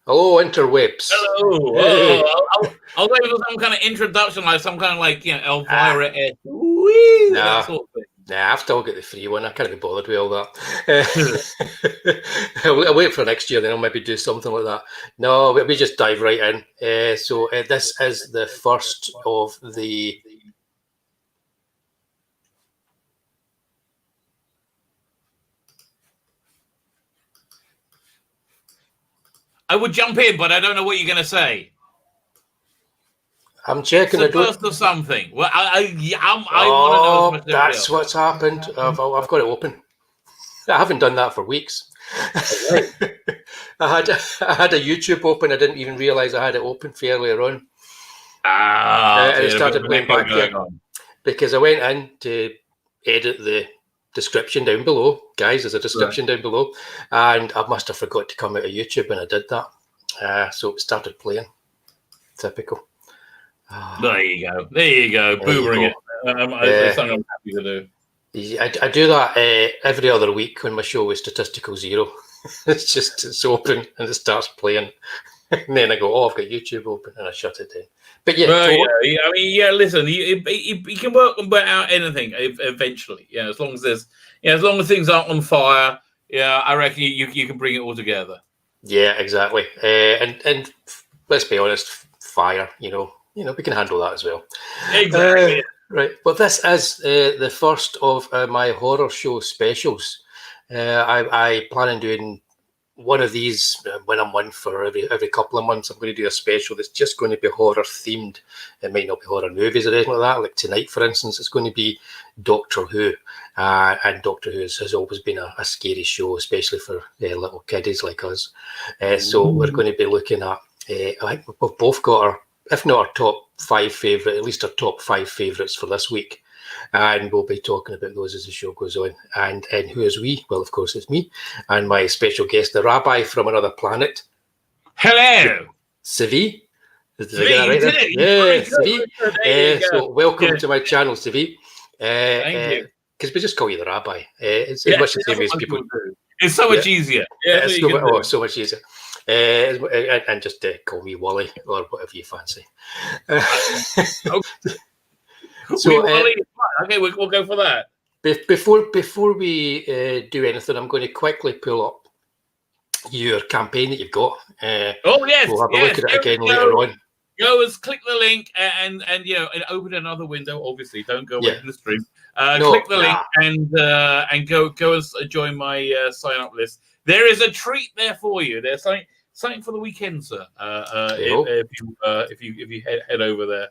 Hello, interwebs. Hello. Hey. I was waiting for some kind of introduction, like some kind of Elvira. Nah. That sort of thing. Nah, I've still got the free one. I can't be bothered with all that. I'll wait for next year, then I'll maybe do something like that. No, we just dive right in. So this is the first of the... I would jump in, but I don't know what you're going to say. I'm checking. It's the first of something. Well, I want to know. That's what's happened. I've got it open. I haven't done that for weeks. Right. I had a YouTube open. I didn't even realize I had it open fairly early on. And I started playing back here because I went in to edit the description down below. Guys, there's a description down below, and I must have forgot to come out of YouTube when I did that. So it started playing. Typical. There you go. Boomering it. That's something I'm happy to do. I do that every other week when my show is Statistical Zero. It's open and it starts playing. And then I go, I've got YouTube open, and I shut it down. But yeah, listen, you can work out anything eventually. Yeah, as long as things aren't on fire, I reckon you can bring it all together. Yeah, exactly. And let's be honest, fire, we can handle that as well. Exactly. Right, but this is the first of my horror show specials. I plan on doing one of these when I'm one for every couple of months. I'm going to do a special that's just going to be horror themed. It might not be horror movies or anything like that. Like tonight, for instance, it's going to be Doctor Who, and Doctor Who has always been a scary show, especially for little kiddies like us. So we're going to be looking at. I think we've both got our, if not our top 5 favourite, at least our top 5 favourites for this week. And we'll be talking about those as the show goes on. And who is we? Well, of course, it's me and my special guest, the Rabbi from Another Planet. Hello. Sivi. Did I get that right there? Yeah, Sivi. So welcome to my channel, Sivi. Thank you. Because we just call you the Rabbi. It's much the same as people do. It's so much easier. Yeah, so much easier. And just call me Wullie or whatever you fancy. So, okay, we'll go for that. Before we do anything, I'm going to quickly pull up your campaign that you've got. Yes, we'll have a look at it again later on. Click the link and open another window. Obviously, don't go away from the stream. Click the link and go and join my sign up list. There is a treat there for you. There's something for the weekend, sir. If you head over there.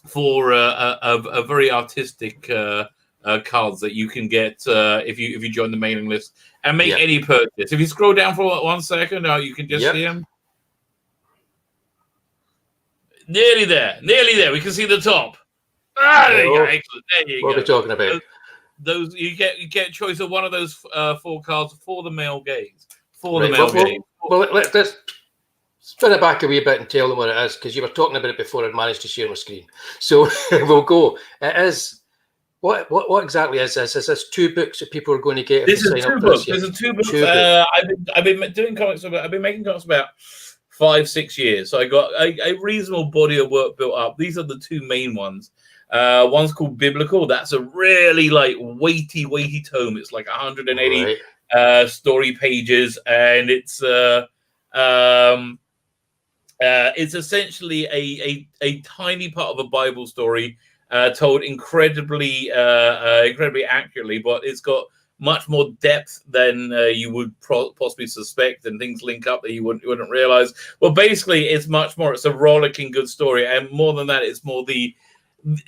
For a very artistic cards that you can get if you join the mailing list and make any purchase. If you scroll down for 1 second, you can just see them. Nearly there. We can see the top. There you go. Excellent. There you go. What are we talking about? Those you get a choice of one of those 4 cards for the male gaze. Well, let's spin it back a wee bit and tell them what it is, because you were talking about it before I managed to share my screen. So we'll go. It is what exactly is this? Is this 2 books that people are going to get? This is 2 books. There's 2 books. I've been doing comics. I've been making comics about 5-6 years. So I got a reasonable body of work built up. These are the 2 main ones. One's called Biblical. That's a really weighty tome. It's like 180 story pages, and it's essentially a tiny part of a Bible story told incredibly accurately, but it's got much more depth than you would possibly suspect, and things link up that you wouldn't realize. Well, basically, it's much more. It's a rollicking good story, and more than that, it's more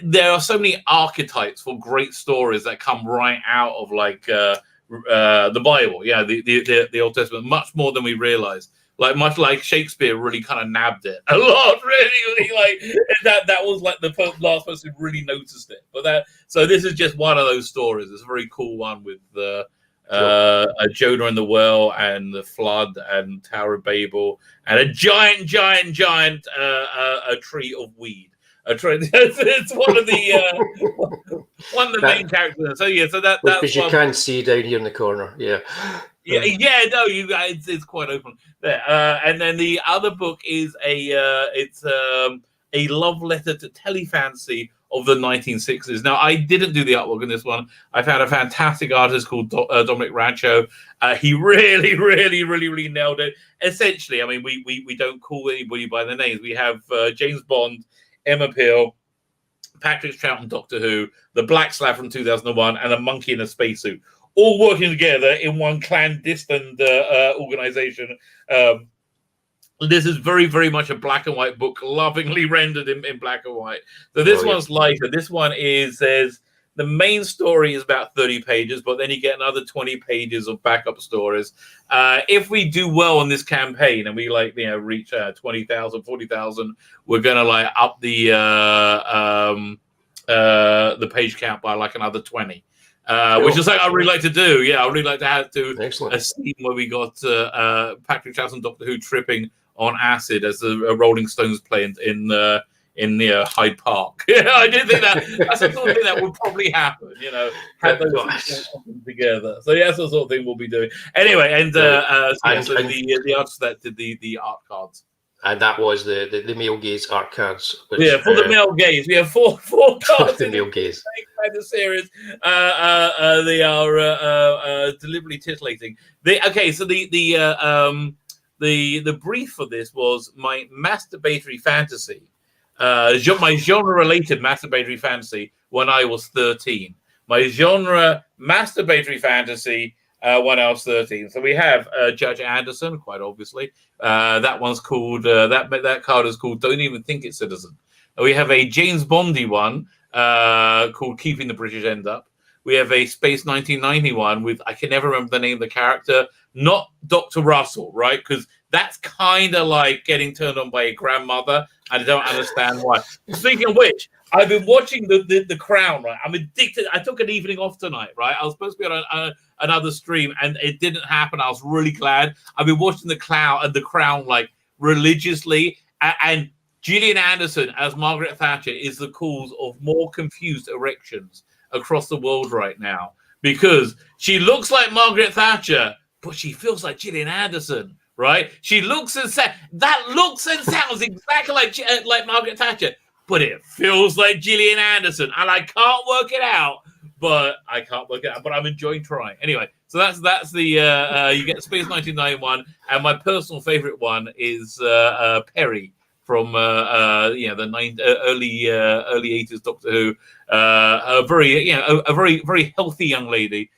there are so many archetypes for great stories that come right out of the Bible, the Old Testament, much more than we realize. Much like Shakespeare really kind of nabbed it a lot, really that was like the last person who really noticed it. But so this is just one of those stories. It's a very cool one with Jonah and the Well and the Flood and Tower of Babel and a giant a tree of weed. It's one of the One of the main characters. So yeah, so that's which you can see down here in the corner. Yeah. Yeah, no, you guys, it's quite open there. And then the other book is a love letter to telefantasy of the 1960s. Now, I didn't do the artwork in this one. I found a fantastic artist called Dominic Rancho. He really nailed it. Essentially, I mean, we don't call anybody by their names. We have James Bond, Emma Peel, Patrick Troughton, Doctor Who, the Black Slab from 2001, and a monkey in a spacesuit, all working together in one clandestine organization. This is very much a black and white book, lovingly rendered in black and white. So this one's lighter. This one says the main story is about 30 pages, but then you get another 20 pages of backup stories. If we do well on this campaign and we reach 20,000, 40,000, we're gonna up the page count by another 20. Which is I really like to do. Yeah, I really like to have a scene where we got Patrick Troughton, Doctor Who, tripping on acid as the Rolling Stones play in Hyde Park. Yeah, I did think that's the sort of thing that would probably happen. Have those together. So yeah, that's the sort of thing we'll be doing. Anyway, and the artist that did the art cards. And that was the male gaze art cards. Which, for the male gaze, we have four cards the male gaze. The series. They are deliberately titillating. So the brief for this was my masturbatory fantasy, my genre-related masturbatory fantasy when I was 13. My genre masturbatory fantasy when I was 13. So we have Judge Anderson, quite obviously. That one's called that card is called Don't Even Think It's Citizen. We have a James Bondy one called Keeping the British End Up. We have a Space 1991 with, I can never remember the name of the character, not Dr. Russell, right? Because that's kind of like getting turned on by a grandmother. I don't understand why. Speaking of which, I've been watching the Crown, right? I'm addicted. I took an evening off tonight, right? I was supposed to be on another stream, and it didn't happen. I was really glad. I've been watching the Crown religiously, and Gillian Anderson as Margaret Thatcher is the cause of more confused erections across the world right now, because she looks like Margaret Thatcher, but she feels like Gillian Anderson, right? She looks and sounds exactly like Margaret Thatcher, but it feels like Gillian Anderson, and I can't work it out. But I'm enjoying trying. Anyway, so that's the you get Space 1991, and my personal favorite one is Perry from the early 80s Doctor Who. A very healthy young lady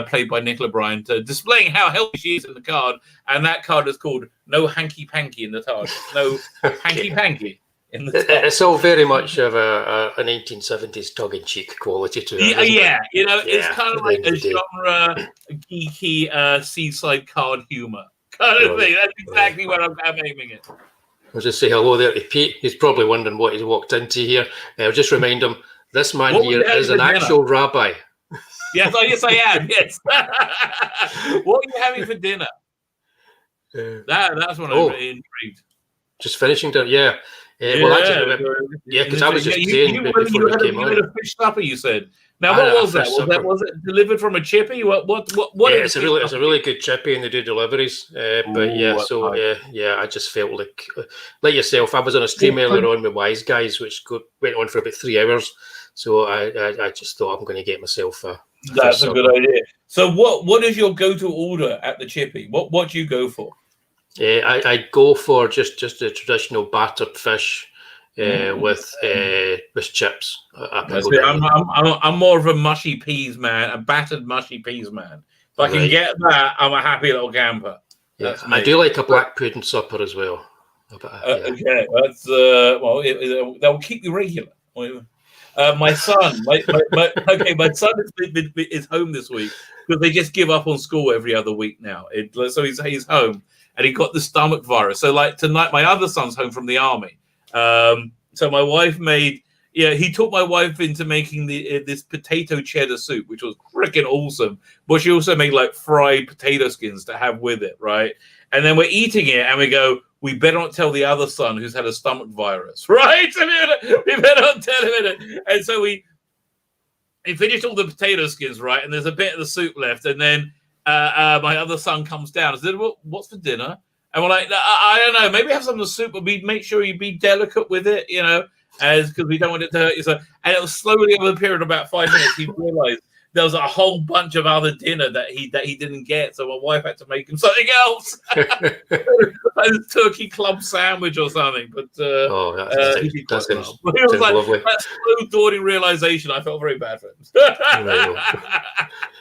played by Nicola Bryant, displaying how healthy she is in the card, and that card is called No Hanky Panky in the TARDIS. No Hanky Panky. It's all very much of a 1970s tongue-in-cheek quality to it. It's kind of like a genre geeky seaside card humor kind of thing. That's exactly where I'm aiming it. I'll just say hello there to Pete. He's probably wondering what he's walked into here. I'll just remind him, this man here is an actual rabbi. Yes, I am. Yes. What are you having for dinner? That's what I'm intrigued. Just finishing dinner, yeah. Because I was just saying before we came on. You had a fish supper, you said. Now, what was that? Was it delivered from a chippy? What? Yeah, it's a really good chippy, and they do deliveries. I just felt like yourself. I was on a stream earlier on with Wise Guys, which went on for about 3 hours. So I just thought I'm going to get myself a. That's a good idea. So what is your go-to order at the chippy? What do you go for? I go for just the traditional battered fish with chips. I'm more of a mushy peas man, a battered mushy peas man. If I can get that, I'm a happy little camper. Yeah, I do like a black pudding supper as well. Okay, that's that will keep you regular. My son, my son is home this week because they just give up on school every other week now. So he's home. And he got the stomach virus. So like tonight, my other son's home from the army. So my wife he taught my wife into making this potato cheddar soup, which was freaking awesome. But she also made fried potato skins to have with it, right? And then we're eating it and we go, we better not tell the other son who's had a stomach virus, right? We better not tell him. And so we he finished all the potato skins, right? And there's a bit of the soup left. And then my other son comes down and said, well, what's for dinner? And we're like, I don't know, maybe have some of the soup, but make sure you be delicate with it, because we don't want it to hurt you. So, and it was slowly over a period of about 5 minutes, he realized there was a whole bunch of other dinner that he didn't get. So my wife had to make him something else. Like a turkey club sandwich or something. But that sounds lovely. That slow dawning realization, I felt very bad for him.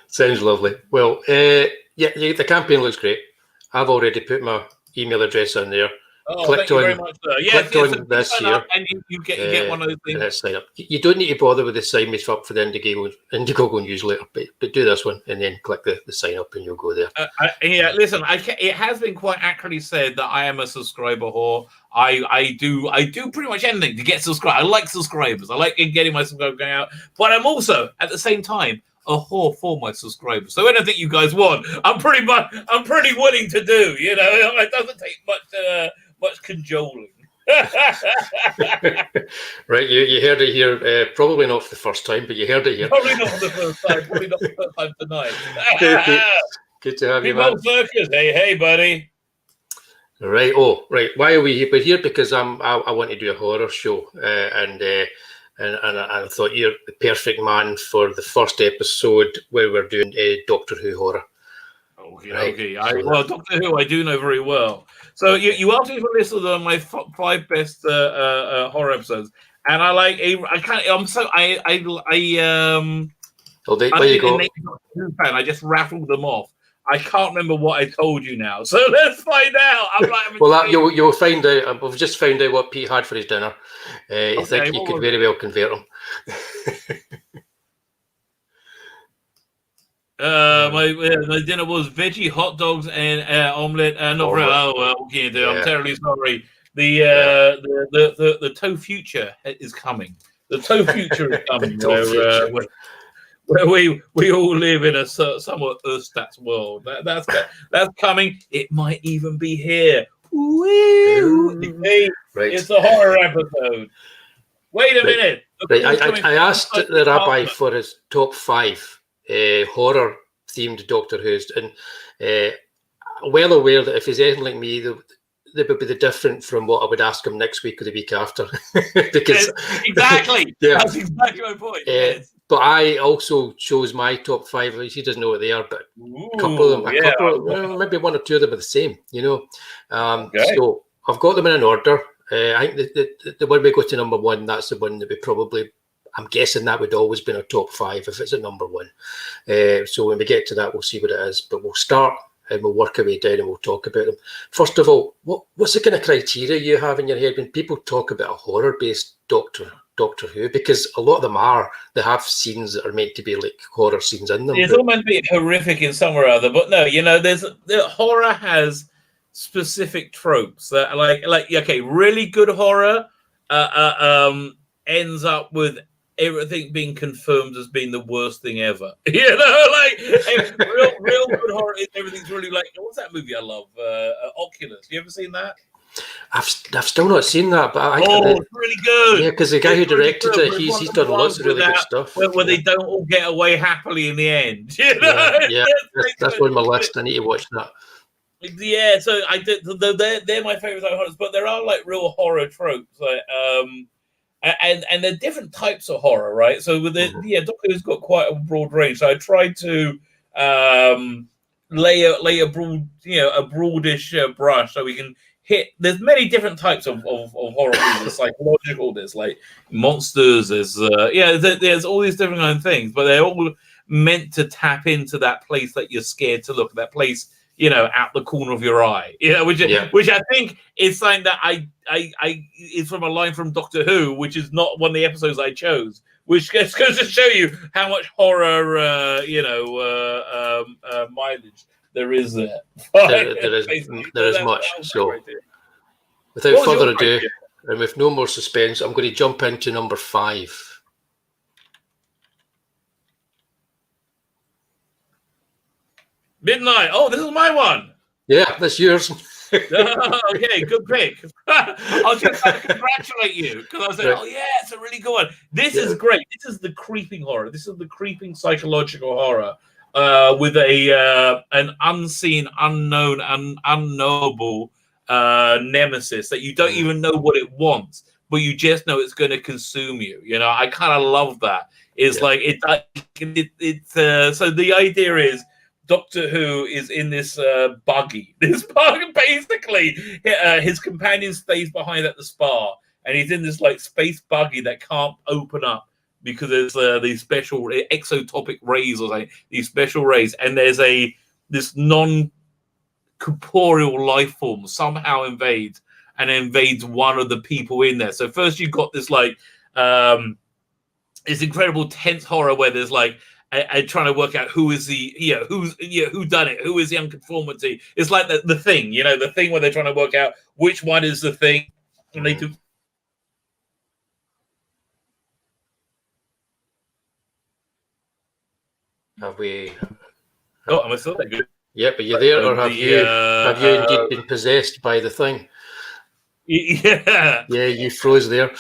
Sounds lovely. Well, the campaign looks great. I've already put my email address on there. Oh, thank you very much, sir. Yes, on this here. And you get one of those things. Sign up. You don't need to bother with the sign me up for the Indiegogo newsletter, but do this one and then click the sign up and you'll go there. Listen, it has been quite accurately said that I am a subscriber whore. I do pretty much anything to get subscribers. I like subscribers. I like getting my subscribers going out. But I'm also, at the same time, a whore for my subscribers. So anything you guys want, I'm pretty willing to do. It doesn't take much cajoling. Right, you heard it here. Probably not for the first time, but you heard it here. Probably not for the first time. Probably not for the first time tonight. Good to have you, man. Circus. Hey, buddy. Right. Oh, right. Why are we here? We're here because I want to do a horror show, and I thought you're the perfect man for the first episode where we're doing Doctor Who horror. Okay. Well, Doctor Who, I do know very well. So you asked me for a list of my 5 best horror episodes, and I like there you go. I just rattled them off. I can't remember what I told you now, so let's find out. You'll find out. We've just found out what Pete had for his dinner. I think you could very well convert him. My dinner was veggie hot dogs and omelette. What can you do? I'm terribly sorry. The toe future is coming. The toe future is coming. Where we all live in a somewhat Earthstats world. That's coming. It might even be here. Right. It's a horror episode. Wait a minute. Right. I asked the rabbi for his top 5 horror themed Doctor Who's, and well aware that if he's anything like me, they would be different from what I would ask him next week or the week after. Because exactly, that's exactly my point. Yes. But I also chose my top 5. He doesn't know what they are, but a couple of them, maybe 1 or 2 of them are the same. So I've got them in an order. I think the one we go to number 1, that's the one that we probably. I'm guessing that would always be in our top 5 if it's at number 1. So when we get to that, we'll see what it is. But we'll start and we'll work our way down and we'll talk about them. First of all, what's the kind of criteria you have in your head when people talk about a horror-based Doctor Who? Because a lot of them they have scenes that are meant to be like horror scenes in them. It's all meant to be horrific in some or other, but no, the horror has specific tropes that really good horror ends up with everything being confirmed as being the worst thing ever. Real good horror is everything's really like, what's that movie I love? Oculus. You ever seen that? I've still not seen that, but it's really good. Yeah, because the guy who directed it, he's done lots of really good stuff. Where they don't all get away happily in the end. Yeah, that's on my list. I need to watch that. Yeah, so I did. They're my favorite horrors, but there are like real horror tropes, like and there are different types of horror, right? So with Doctor Who's got quite a broad range. So I tried to lay a broad, a broadish brush, so we can hit. There's many different types of horror. There's psychological. There's like monsters. There's there's all these different kind of things, but they're all meant to tap into that place that you're scared to look. That place, out the corner of your eye, which I think is something that I is from a line from Doctor Who, which is not one of the episodes I chose, which goes to show you how much horror, mileage there is there. There is much. So, without further ado, and with no more suspense, I'm going to jump into number 5. Midnight. Oh, this is my one. Yeah, that's yours. Okay, good pick. I was just trying to congratulate you because I was like, Right. oh yeah, it's a really good one. This Yeah. is great. This is the creeping horror. This is the creeping psychological horror with an unseen, unknown, unknowable nemesis that you don't even know what it wants, but you just know it's going to consume you. You know, I kind of love that. It's like so the idea is Doctor Who is in this buggy. This buggy, basically, his companion stays behind at the spa, and he's in this like space buggy that can't open up because there's these special exotopic rays or something. These special rays, and there's this non-corporeal life form somehow invades one of the people in there. So first you've got this like this incredible tense horror where there's like and trying to work out who is the who done it, who is the unconformity. It's like the thing, the thing where they're trying to work out which one is the thing, and they do. Have we? Oh, am I still that good? Yep. Are you there, or have you indeed been possessed by the thing? Yeah. Yeah, you froze there.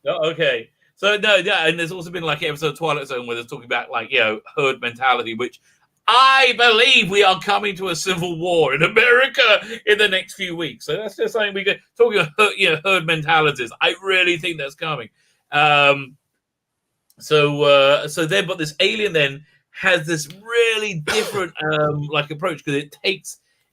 Oh, okay. So no, yeah, and there's also been like an episode of Twilight Zone where they're talking about like herd mentality, which I believe we are coming to a civil war in America in the next few weeks. So that's just something we get talking about herd mentalities. I really think that's coming. So then, but this alien then has this really different like approach because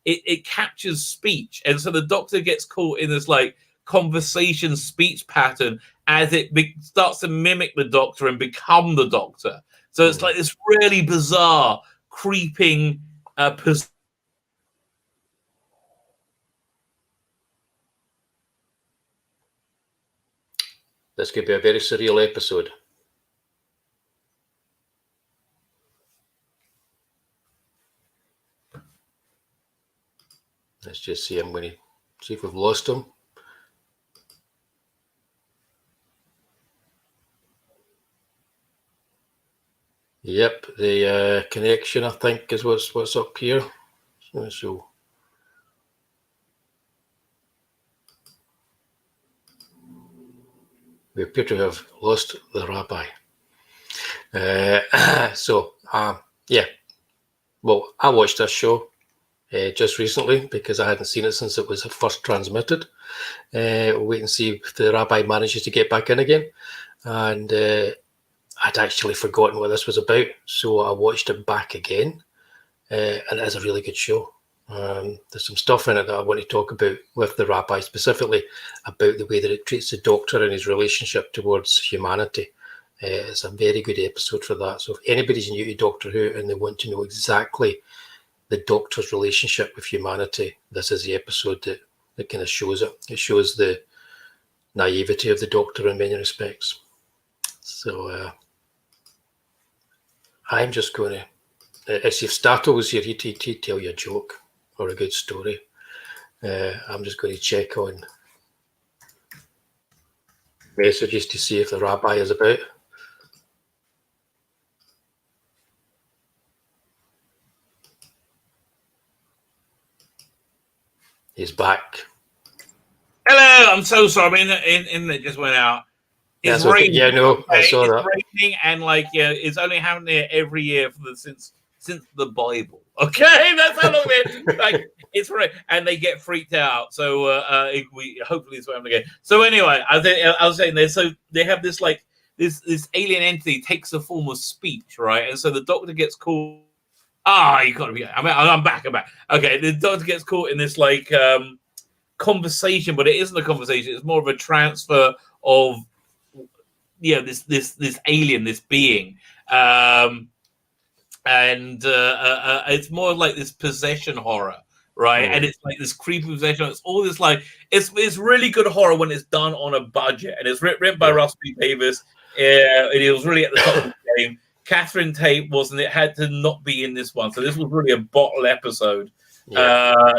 it captures speech, and so the Doctor gets caught in this like conversation speech pattern as it starts to mimic the Doctor and become the Doctor. So it's like this really bizarre, creeping This could be a very surreal episode. Let's just see. I'm going to see if we've lost him. Yep, the connection, I think, is what's up here. So we appear to have lost the Rabbi. Yeah. Well, I watched this show just recently because I hadn't seen it since it was first transmitted. Wait and see if the Rabbi manages to get back in again. And I'd actually forgotten what this was about, so I watched it back again, and it is a really good show. There's some stuff in it that I want to talk about with the Rabbi, specifically about the way that it treats the Doctor and his relationship towards humanity. It's a very good episode for that. So if anybody's new to Doctor Who and they want to know exactly the Doctor's relationship with humanity, this is the episode that kind of shows it. It shows the naivety of the Doctor in many respects. So I'm just going to, if Stato was here, he'd tell you a joke or a good story. I'm just going to check on messages to see if the Rabbi is about. He's back. Hello, I'm so sorry. I mean, internet just went out. It's raining. Okay. Yeah, no, I saw that. It's raining, and it's only happened here every year since the Bible. Okay, that's how long it's right, and they get freaked out. So hopefully it's what again. So anyway, I was saying this. So they have this like this alien entity takes the form of speech, right? And so the Doctor gets called. You got to be. I'm back. Okay, the Doctor gets caught in this like conversation, but it isn't a conversation. It's more of a transfer of this alien, this being, and it's more like this possession horror, right? And it's like this creepy possession. It's all this like it's really good horror when it's done on a budget, and it's written by Russell T Davies. It was really at the top of the game. Catherine Tate wasn't. It had to not be in this one, so this was really a bottle episode.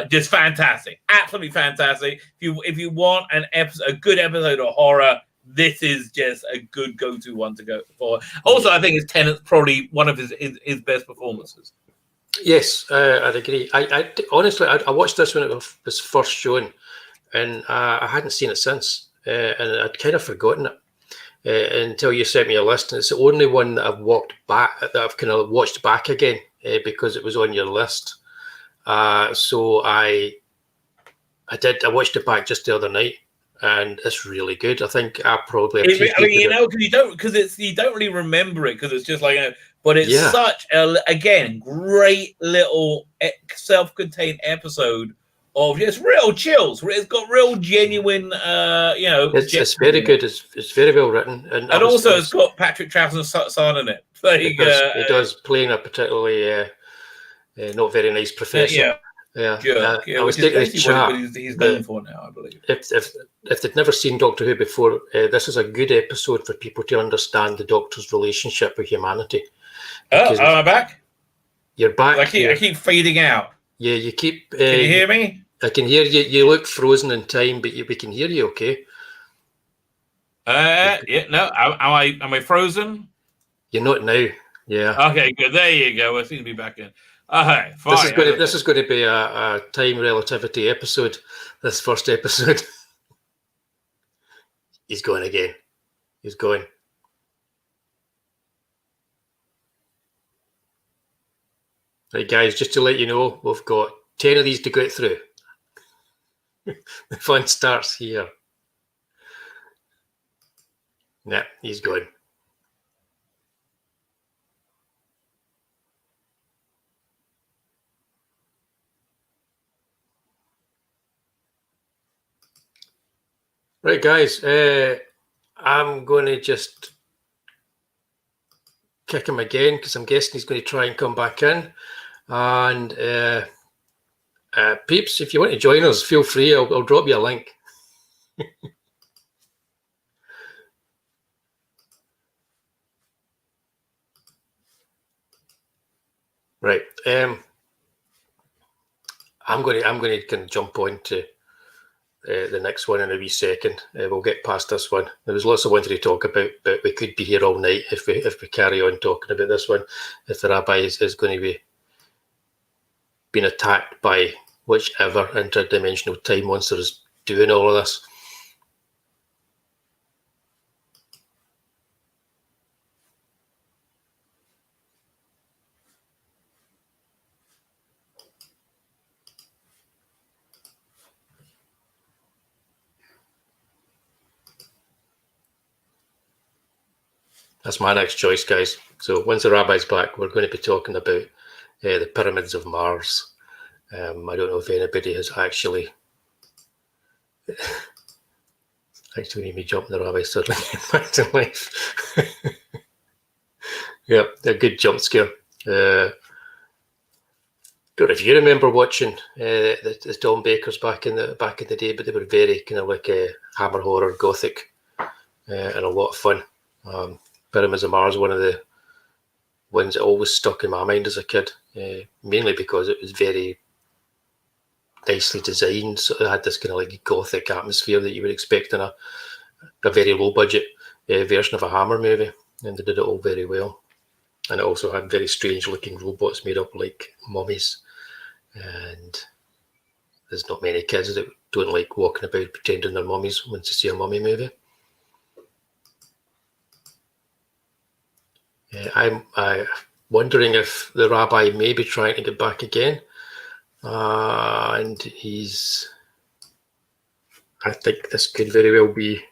Just fantastic, absolutely fantastic. If you want a good episode of horror, this is just a good go-to one to go for. Also, I think Tennant's probably one of his best performances. Yes, I'd agree. Honestly, I watched this when it was first shown, and I hadn't seen it since, and I'd kind of forgotten it until you sent me a list. And it's the only one that I've kind of watched back again because it was on your list. So I watched it back just the other night, and it's really good. I think I probably appreciated it. Because you don't really remember it because it's just like, but it's such a great little self-contained episode of just real chills. It's got real genuine, It's very good. It's very well written, and also it's got Patrick Troughton's son in it. It does playing a particularly not very nice professor. I was thinking he's known for now, I believe. If they'd never seen Doctor Who before, this is a good episode for people to understand the Doctor's relationship with humanity. Am I back? You're back. I keep fading out. Yeah, you keep. Can you hear me? I can hear you. You look frozen in time, but we can hear you. Okay. No. Am I frozen? You're not now. Yeah. Okay, good. There you go. I seem to be back in. Okay, fine. This is going to be a time relativity episode. This first episode. He's going again. He's going. Right, guys, just to let you know, we've got 10 of these to get through. The fun starts here. Nah, he's going. Right, guys, I'm going to just kick him again because I'm guessing he's going to try and come back in. And peeps, if you want to join us, feel free. I'll drop you a link. Right. I'm going to kind of jump on to the next one in a wee second. We'll get past this one. There was lots I wanted to talk about, but we could be here all night if we carry on talking about this one. If the rabbi is going to be being attacked by whichever interdimensional time monster is doing all of this. That's my next choice, guys. So once the rabbi's back, we're going to be talking about the pyramids of Mars. I don't know if anybody has actually made me jump the rabbi suddenly back to life. Yeah, a good jump scare. Don't know if you remember watching the Tom Bakers back in the day, but they were very kind of like a Hammer horror Gothic and a lot of fun. Pyramids of Mars, one of the ones that always stuck in my mind as a kid, mainly because it was very nicely designed. So it had this kind of like Gothic atmosphere that you would expect in a very low budget version of a Hammer movie, and they did it all very well. And it also had very strange looking robots made up like mummies. And there's not many kids that don't like walking about pretending they're mummies once they see a mummy movie. I'm wondering if the rabbi may be trying to get back again. And I think this could very well be.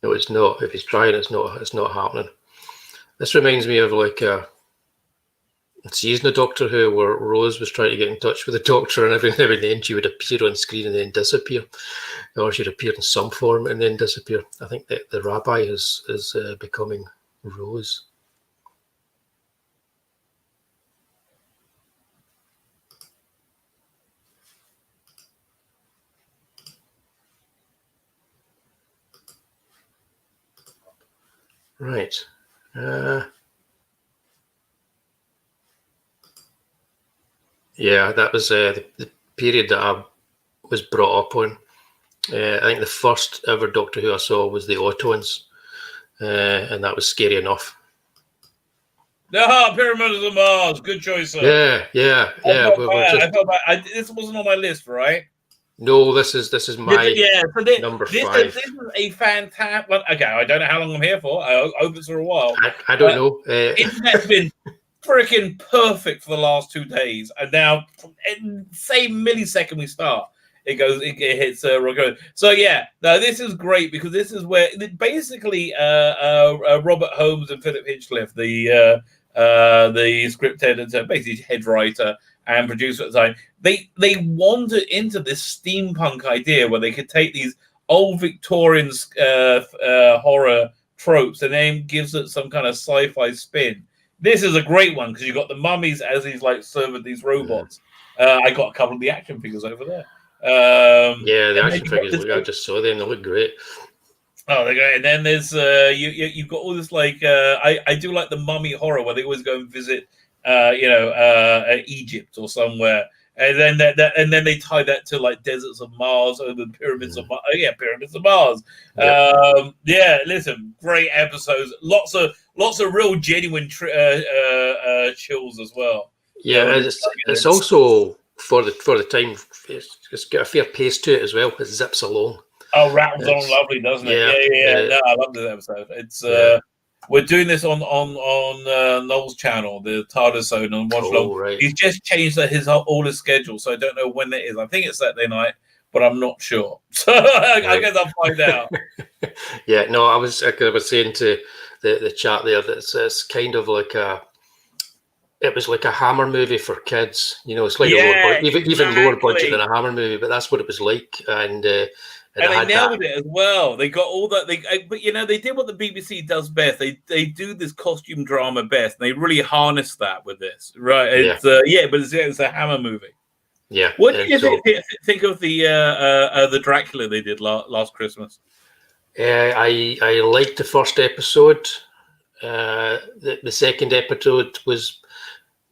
No, it's not. If he's trying, it's not happening. This reminds me of like a season of Doctor Who where Rose was trying to get in touch with the Doctor, and every now and then she would appear on screen and then disappear, or she'd appear in some form and then disappear. I think that the rabbi is becoming Rose. Right. Yeah, that was the period that I was brought up on. I think the first ever Doctor Who I saw was the Autons, and that was scary enough. No, Pyramids of Mars. Good choice, sir. Yeah. I felt bad. This wasn't on my list, right? No, this is my number this 5. This is a fantastic. Well, okay, I don't know how long I'm here for. I hope it's for a while. I don't know. Internet's been freaking perfect for the last 2 days, and now, same millisecond we start, it hits record. So yeah, no, this is great because this is where basically Robert Holmes and Philip Hinchcliffe, the script editor, basically head writer and producer at the time, they wandered into this steampunk idea where they could take these old Victorian horror tropes and then gives it some kind of sci-fi spin. This is a great one because you've got the mummies as he's like serving these robots. I got a couple of the action figures over there. The action figures. I just saw them. They look great. Oh, they're great. And then there's you've got all this like I do like the mummy horror where they always go and visit Egypt or somewhere, and then they tie that to like deserts of Mars or the pyramids of Mars. Pyramids of Mars. Yep. Listen, great episodes. Lots of real genuine chills as well. Yeah, it's also for the time. It's got a fair pace to it as well. It zips along. Oh, rattles on lovely, doesn't it? Yeah. No, I love this episode. It's we're doing this on Noel's channel, the TARDIS Zone on Watch Long. Right. He's just changed all his schedule, so I don't know when that is. I think it's Saturday night, but I'm not sure. So I guess I'll find out. Yeah, no, I was saying to the chat there that it's kind of like it was like a Hammer movie for kids. You know, it's like even lower budget than a Hammer movie, but that's what it was like. And they nailed it as well. They got all that. But they did what the BBC does best. They do this costume drama best. And they really harness that with this, right? It's but it's a Hammer movie. Yeah. What did you think of the Dracula they did last Christmas? I liked the first episode. The second episode was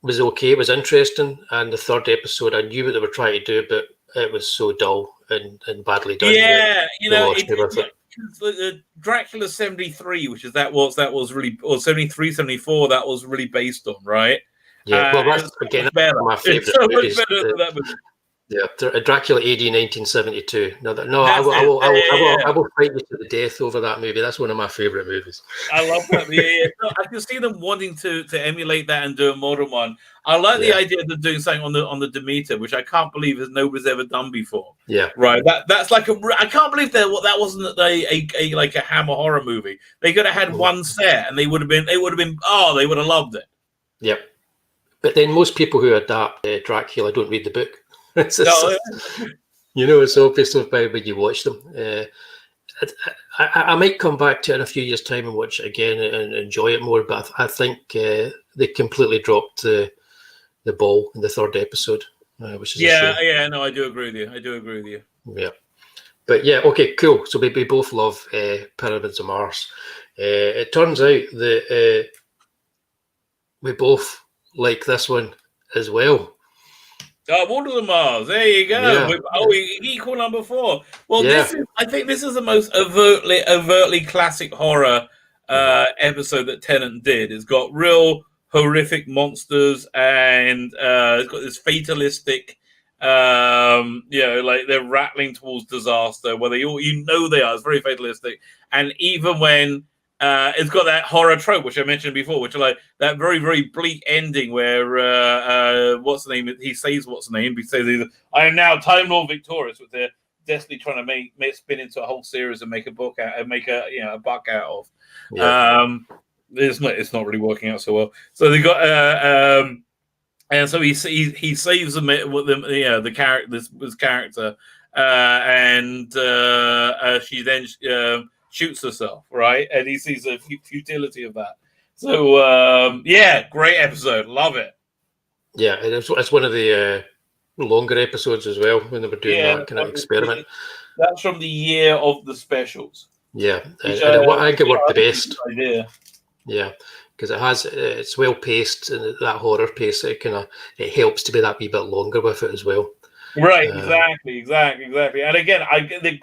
okay. It was interesting, and the third episode, I knew what they were trying to do, but it was so dull and badly done. Yeah, Dracula 73, which is that was really, or 73, 74, that was really based on, right? Yeah, well, that's again my favorite. It's so much better than that movie. Yeah, Dracula AD 1972. I will fight you to the death over that movie. That's one of my favorite movies. I love that. Yeah. No, I can see them wanting to emulate that and do a modern one. I like the idea of them doing something on the Demeter, which I can't believe nobody's ever done before. Yeah, right. That's like I can't believe that wasn't a Hammer horror movie. They could have had one set, and they would have loved it. Yep. But then most people who adapt Dracula don't read the book. It's obvious when you watch them. I might come back to it in a few years' time and watch it again and enjoy it more, but I think they completely dropped the ball in the third episode, which is a shame. No, I do agree with you. Yeah, but yeah, okay, cool. So we both love Pyramids of Mars. It turns out that we both like this one as well. Wonder of Mars. There you go. Yeah. Equal number 4. Well, I think this is the most overtly classic horror episode that Tennant did. It's got real horrific monsters, and it's got this fatalistic, like they're rattling towards disaster. Where they are. It's very fatalistic, and even when. It's got that horror trope, which I mentioned before, which are like that very, very bleak ending where what's the name? He says what's the name? He says, "I am now Time Lord victorious," which they're desperately trying to make spin into a whole series and make a book out and make a buck out of. Yeah. It's not really working out so well. So they got and so he saves them with them, the character, this character, and she then. Shoots herself, right? And he sees the futility of that. So, great episode. Love it. Yeah, and it's one of the longer episodes as well when they were doing that kind of experiment. That's from the year of the specials. Yeah, I think it worked the best. Idea. Yeah, because it's well paced, and that horror pace, it helps to be that wee bit longer with it as well. Right, exactly. And again, the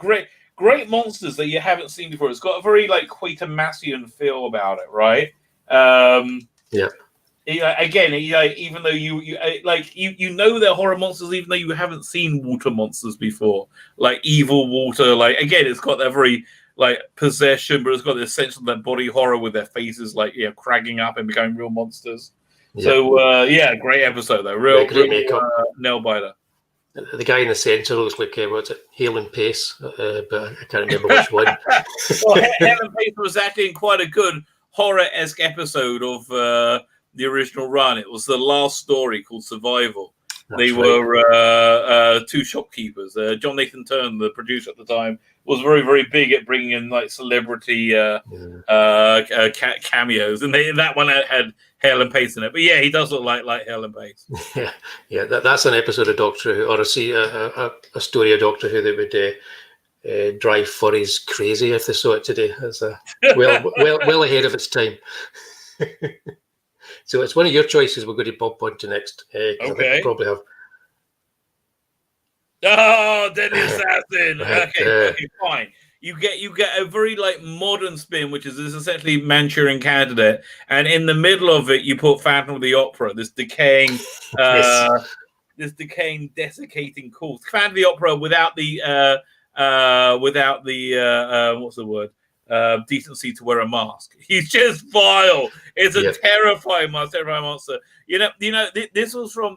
great monsters that you haven't seen before. It's got a very like Quatermassian feel about it, right? again, even though you know they're horror monsters, even though you haven't seen water monsters before, like evil water. Like again, it's got that very like possession, but it's got the sense of that body horror with their faces like cragging up and becoming real monsters. Yeah. So great episode though, real makeup, nail biter. The guy in the centre looks like what's it, Hale & Pace, but I can't remember which one. Well, Hale & Pace was actually in quite a good horror-esque episode of the original run. It was the last story called Survival. They were two shopkeepers. John Nathan Turner, the producer at the time, was very, very big at bringing in like celebrity cameos, and that one had Hale & Pace in it. But yeah, he does look like Hale & Pace. That's an episode of Doctor Who, or a story of Doctor Who that would drive furries crazy if they saw it today. It's well ahead of its time. So it's one of your choices we're going to pop on to next. Okay. I think we probably have. Oh, Deadly Assassin. Okay, fine. You get a very like modern spin, which is this essentially Manchurian Candidate, and in the middle of it you put Phantom of the Opera, this decaying, desiccating corpse. Phantom of the Opera without the what's the word? Decency to wear a mask. He's just vile. It's a terrifying monster. You know. This was from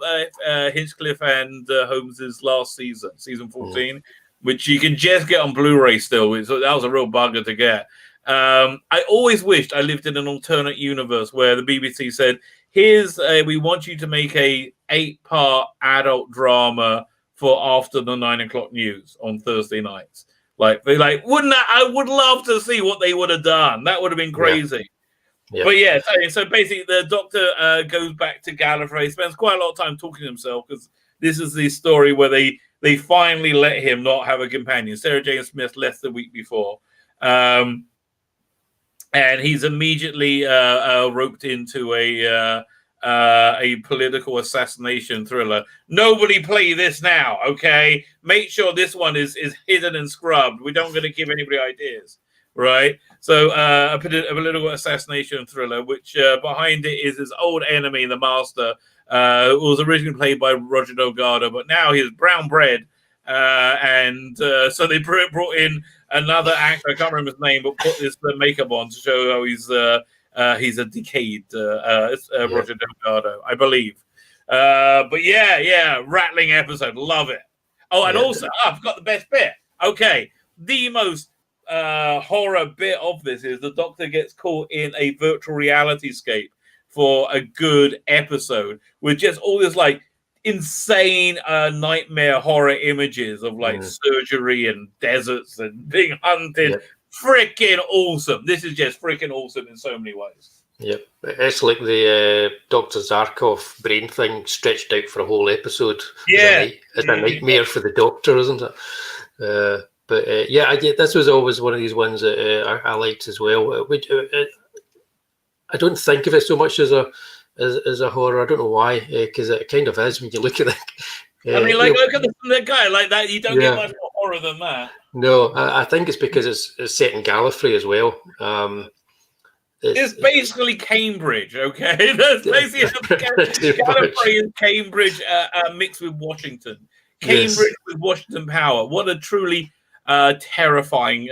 Hinchcliffe and Holmes's last season 14, which you can just get on Blu-ray still. So that was a real bugger to get. I always wished I lived in an alternate universe where the BBC said, "Here's we want you to make a 8-part adult drama for after the 9 o'clock news on Thursday nights." Wouldn't that? I would love to see what they would have done. That would have been crazy. Yeah. But so basically, the Doctor goes back to Gallifrey. He spends quite a lot of time talking to himself because this is the story where they finally let him not have a companion. Sarah Jane Smith left the week before, and he's immediately roped into a political assassination thriller. Nobody play this now, okay? Make sure this one is hidden and scrubbed. We don't going to give anybody ideas, right? So a political assassination thriller, which behind it is his old enemy, the Master, who was originally played by Roger Delgado, but now he's brown bread. So they brought in another actor, I can't remember his name, but put this makeup on to show how he's a decayed Roger Delgado, I believe. But rattling episode, love it. Oh, and also, I forgot the best bit. Okay, the most horror bit of this is the Doctor gets caught in a virtual reality scape for a good episode with just all this like insane nightmare horror images of like surgery and deserts and being hunted. Yep. Freaking awesome. This is just freaking awesome in so many ways. Yep. It's like the Dr. Zarkov brain thing stretched out for a whole episode. Yeah. It's a nightmare for the Doctor, isn't it? This was always one of these ones that I liked as well. I don't think of it so much as a horror. I don't know why, because it kind of is when you look at it. Look at the guy like that. You don't get much more horror than that. No, I think it's because it's set in Gallifrey as well. It's basically Cambridge, okay? That's basically Gallifrey and Cambridge mixed with Washington. Cambridge with Washington power. What a truly terrifying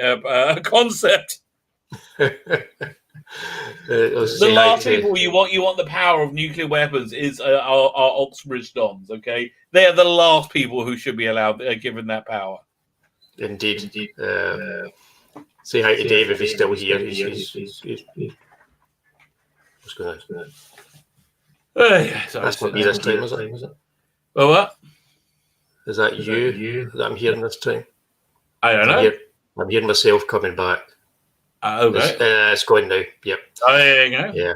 concept. The last people you want the power of nuclear weapons is our Oxbridge Dons, okay? They are the last people who should be allowed given that power. Indeed. Say hi to Dave if he's still here. What's going on? That's not me this time, is it? Well, what? Is that you that I'm hearing this time? I don't know. I'm hearing myself coming back. Okay. It's going now. Yep. Oh, there you go. Yeah.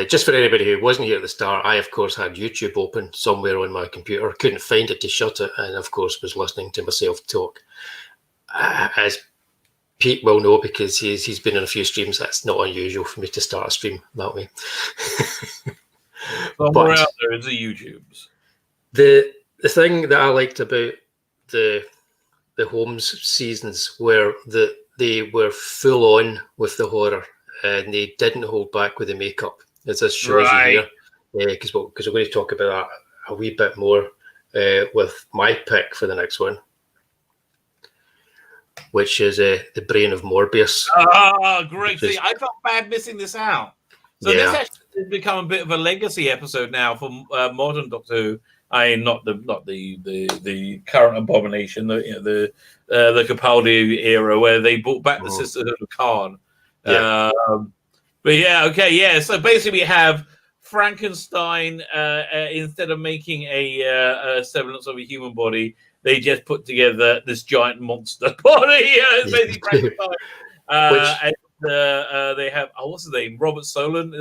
Just for anybody who wasn't here at the start, I of course had YouTube open somewhere on my computer. Couldn't find it to shut it, and of course was listening to myself talk. As Pete will know, because he's been in a few streams, that's not unusual for me to start a stream that way. Somewhere out there is the YouTubes. The thing that I liked about the Holmes seasons were that they were full on with the horror and they didn't hold back with the makeup, as this shows you here. because we're going to talk about that a wee bit more with my pick for the next one, which is the Brain of Morbius. Ah, great! See, I felt bad missing this out. So this Yeah. actually has become a bit of a legacy episode now for modern Doctor Who. I mean, not the current abomination, the Capaldi era where they brought back the Sisterhood of Khan. Yeah. But yeah, okay, yeah. So basically, we have Frankenstein. Instead of making a semblance of a human body, they just put together this giant monster body. It's basically Frankenstein. And they have what's his name? Robert Solon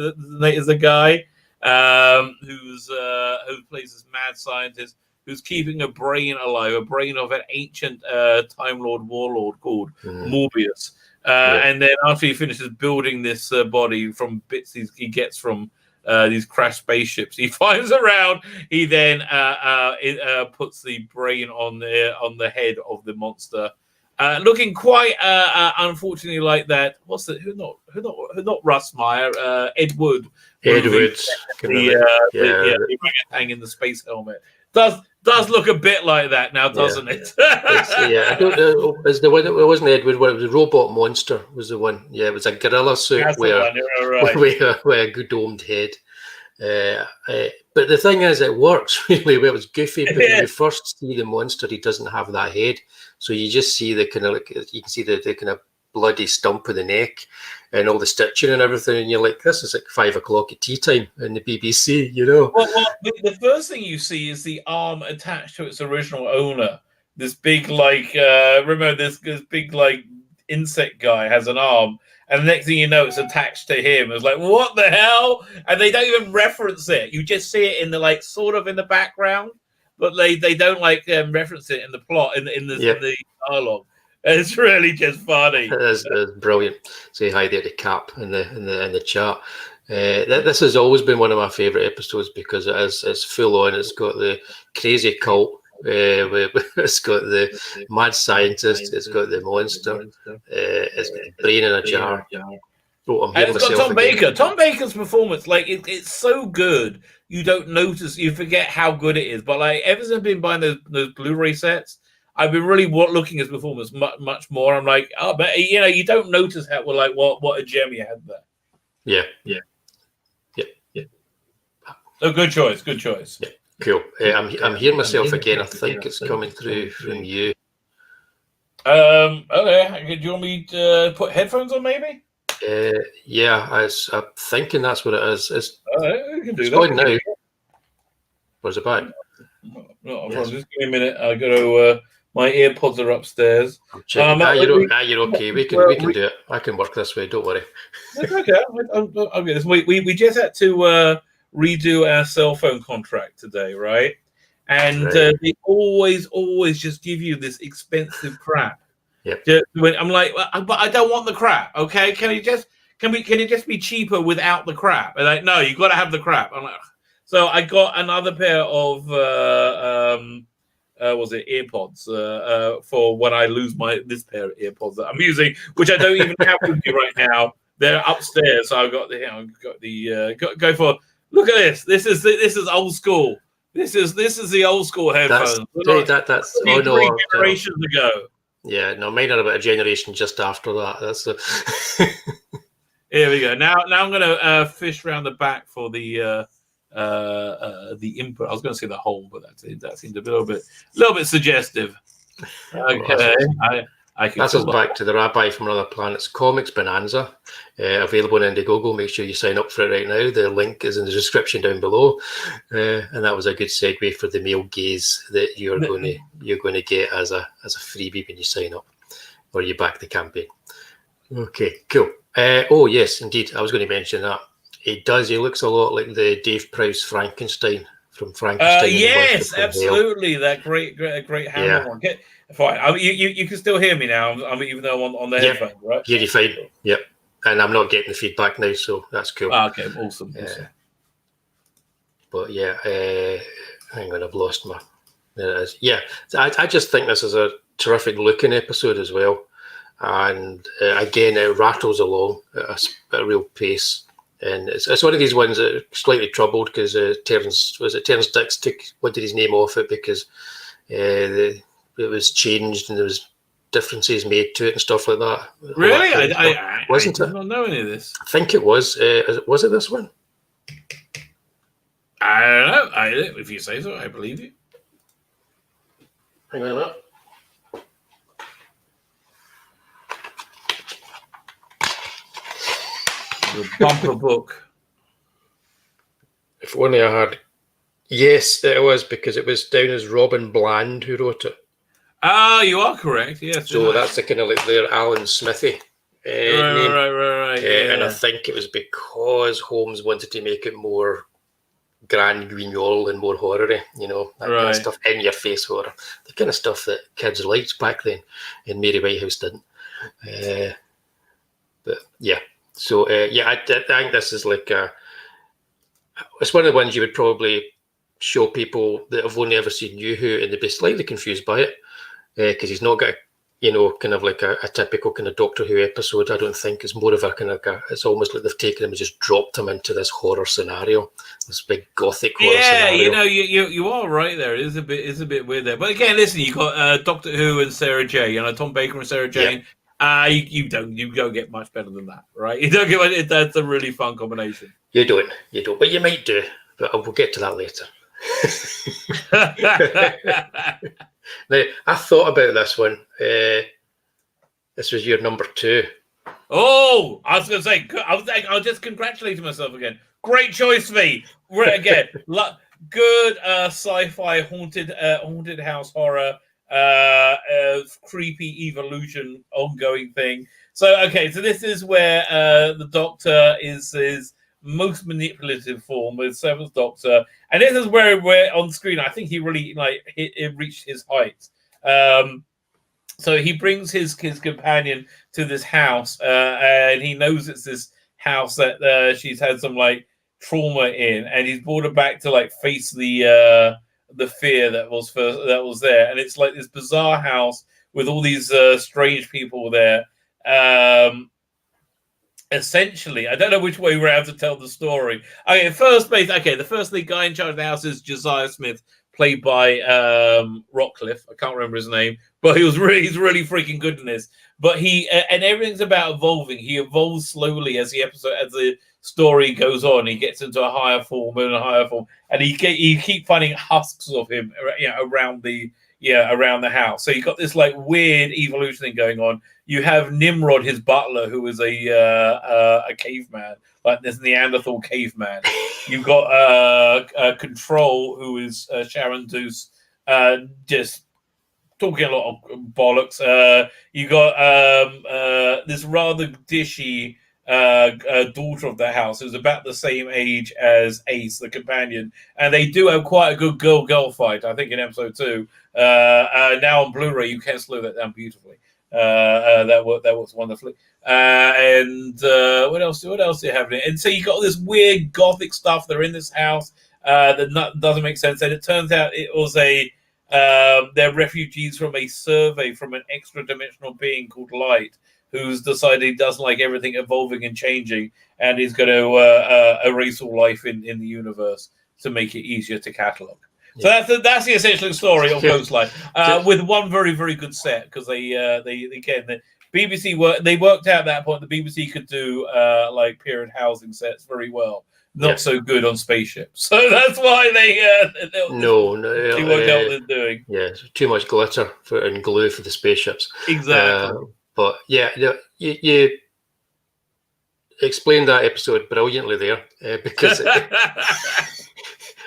is the guy who plays this mad scientist who's keeping a brain alive, a brain of an ancient Time Lord warlord called Morbius. And then after he finishes building this body from bits he gets from these crashed spaceships he finds around, he then puts the brain on the head of the monster. Looking quite unfortunately like that. What's the who not Russ Meyer, Ed Wood. Ed Wood's the orangutan in the space helmet. Does look a bit like that now, doesn't it? I don't know. Is the one? It wasn't Ed Wood. It was a robot monster. Was the one? Yeah, it was a gorilla suit with a good domed head. But the thing is, it works really well. It's goofy, but when you first see the monster, he doesn't have that head, so you just see the kind of you can see the kind of bloody stump of the neck and all the stitching and everything, and you're like, this is like 5 o'clock at tea time in the BBC, you know. Well, the first thing you see is the arm attached to its original owner. This big remember this big insect guy has an arm. And the next thing you know, it's attached to him. It's like, what the hell? And they don't even reference it. You just see it in the sort of in the background, but they don't reference it in the plot in the dialogue. It's really just funny. It's brilliant. Say hi there to Cap in the chat. This has always been one of my favourite episodes because it's full on. It's got the crazy cult. It's got the mad scientist. It's got the monster. It's got the brain in a jar. Oh, and it's got Tom Baker. Tom Baker's performance, it's so good. You don't notice. You forget how good it is. But ever since I've been buying those Blu-ray sets, I've been really looking at his performance much more. I'm like, oh, but you don't notice how what a gem you had there. Yeah. So good choice. Yeah. Cool. I'm hearing myself again. I think it's coming through from you. Okay. Do you want me to put headphones on, maybe? Yeah, I'm thinking that's what it is. We can do that. Going now. Where's it back? No, just give me a minute. I got to. My earpods are upstairs. I'm checking. You're okay. We can do it. I can work this way. Don't worry. It's okay. I'll get this. We just had to redo our cell phone contract today, right? And they always just give you this expensive crap. Yep. I'm like, but I don't want the crap. Okay, can it just be cheaper without the crap? And like, no, you got to have the crap. I'm like, so I got another pair of earpods for when I lose this pair of earpods that I'm using, which I don't even have with me right now. They're upstairs, so I've got go for. Look at this. This is old school. This is the old school headphones. That's three generations ago. Yeah, no, mine are about a generation just after that. That's Here we go. Now I'm gonna fish around the back for the input. I was going to say the hole, but that seemed a little bit suggestive. Okay, that's us back to the Rabbi from Another Planet's Comics Bonanza, available on Indiegogo. Make sure you sign up for it right now. The link is in the description down below, and that was a good segue for the male gaze that you're going to get as a freebie when you sign up or you back the campaign. Okay, cool. Oh yes, indeed, I was going to mention that. He looks a lot like the Dave Prowse Frankenstein from Frankenstein. Yes, absolutely. That great hammer one. Fine. You can still hear me now. Even though I'm on the headphones, right? Yeah, you're fine. Yep. And I'm not getting the feedback now, so that's cool. Okay, awesome. But yeah, hang on, I've lost my. There it is. Yeah, I just think this is a terrific looking episode as well, and again, it rattles along at a real pace. And it's one of these ones that are slightly troubled because Terence Dix wanted his name off it because it was changed and there was differences made to it and stuff like that. Really? I did not know any of this. I think it was. Was it this one? I don't know. If you say so, I believe you. Hang on a minute. The bumper book. If only I had. Yes, it was, because it was down as Robin Bland who wrote it. Ah, you are correct. Yes. So that's the kind of like their Alan Smithy name. Right. Yeah. And I think it was because Holmes wanted to make it more grand guignol and more horror-y, that kind of stuff, in-your-face horror, the kind of stuff that kids liked back then, and Mary Whitehouse didn't. But yeah, so I think this is like it's one of the ones you would probably show people that have only ever seen New Who, and they'd be slightly confused by it because he's not got kind of like a typical kind of Doctor Who episode. I don't think it's more of a kind of it's almost like they've taken him and just dropped him into this horror scenario, this big gothic horror scenario. You are right there. It is a bit weird there. But again, listen, you got Doctor Who and Sarah Jane, Tom Baker and Sarah Jane. Yeah. You don't get much better than that, right? You don't get that's a really fun combination. You don't, but you might do. But we'll get to that later. Now, I thought about this one. This was your number 2. Oh, I was going to say, I'll just congratulate myself again. Great choice for me. Right, again, good sci-fi haunted house horror, creepy evolution ongoing thing. So this is where the Doctor is most manipulative form with Seventh Doctor, and this is where we're on screen. I think he really it reached his height. So he brings his companion to this house, and he knows it's this house that she's had some trauma in, and he's brought her back to face the fear that was there, and it's like this bizarre house with all these strange people there. Essentially, I don't know which way we're out to tell the story. The first guy in charge of the house is Josiah Smith, played by Rockcliffe. I can't remember his name, but he's really freaking good in this. But he and everything's about evolving. He evolves slowly as the story goes on. He gets into a higher form and a higher form, and you keep finding husks of him, around the house. So you got this weird evolution thing going on. You have Nimrod, his butler, who is a caveman, like this Neanderthal caveman. You've got Control, who is Sharon Deuce, just talking a lot of bollocks. You got this rather dishy daughter of the house, who's about the same age as Ace, the companion, and they do have quite a good girl fight. I think in episode 2. Now on Blu-ray, you can slow that down beautifully. That works wonderfully. And what else do you have in it? And so you got this weird gothic stuff. They're in this house that doesn't make sense. And it turns out it was they're refugees from a survey from an extra-dimensional being called Light, who's decided he doesn't like everything evolving and changing, and he's going to erase all life in the universe to make it easier to catalog. So that's the essential story of Ghostlight, with one very, very good set, because the BBC worked out at that point the BBC could do period housing sets very well, not so good on spaceships. So that's why they worked out what they're doing. Yeah, too much glitter and glue for the spaceships. Exactly. But you explained that episode brilliantly there, because.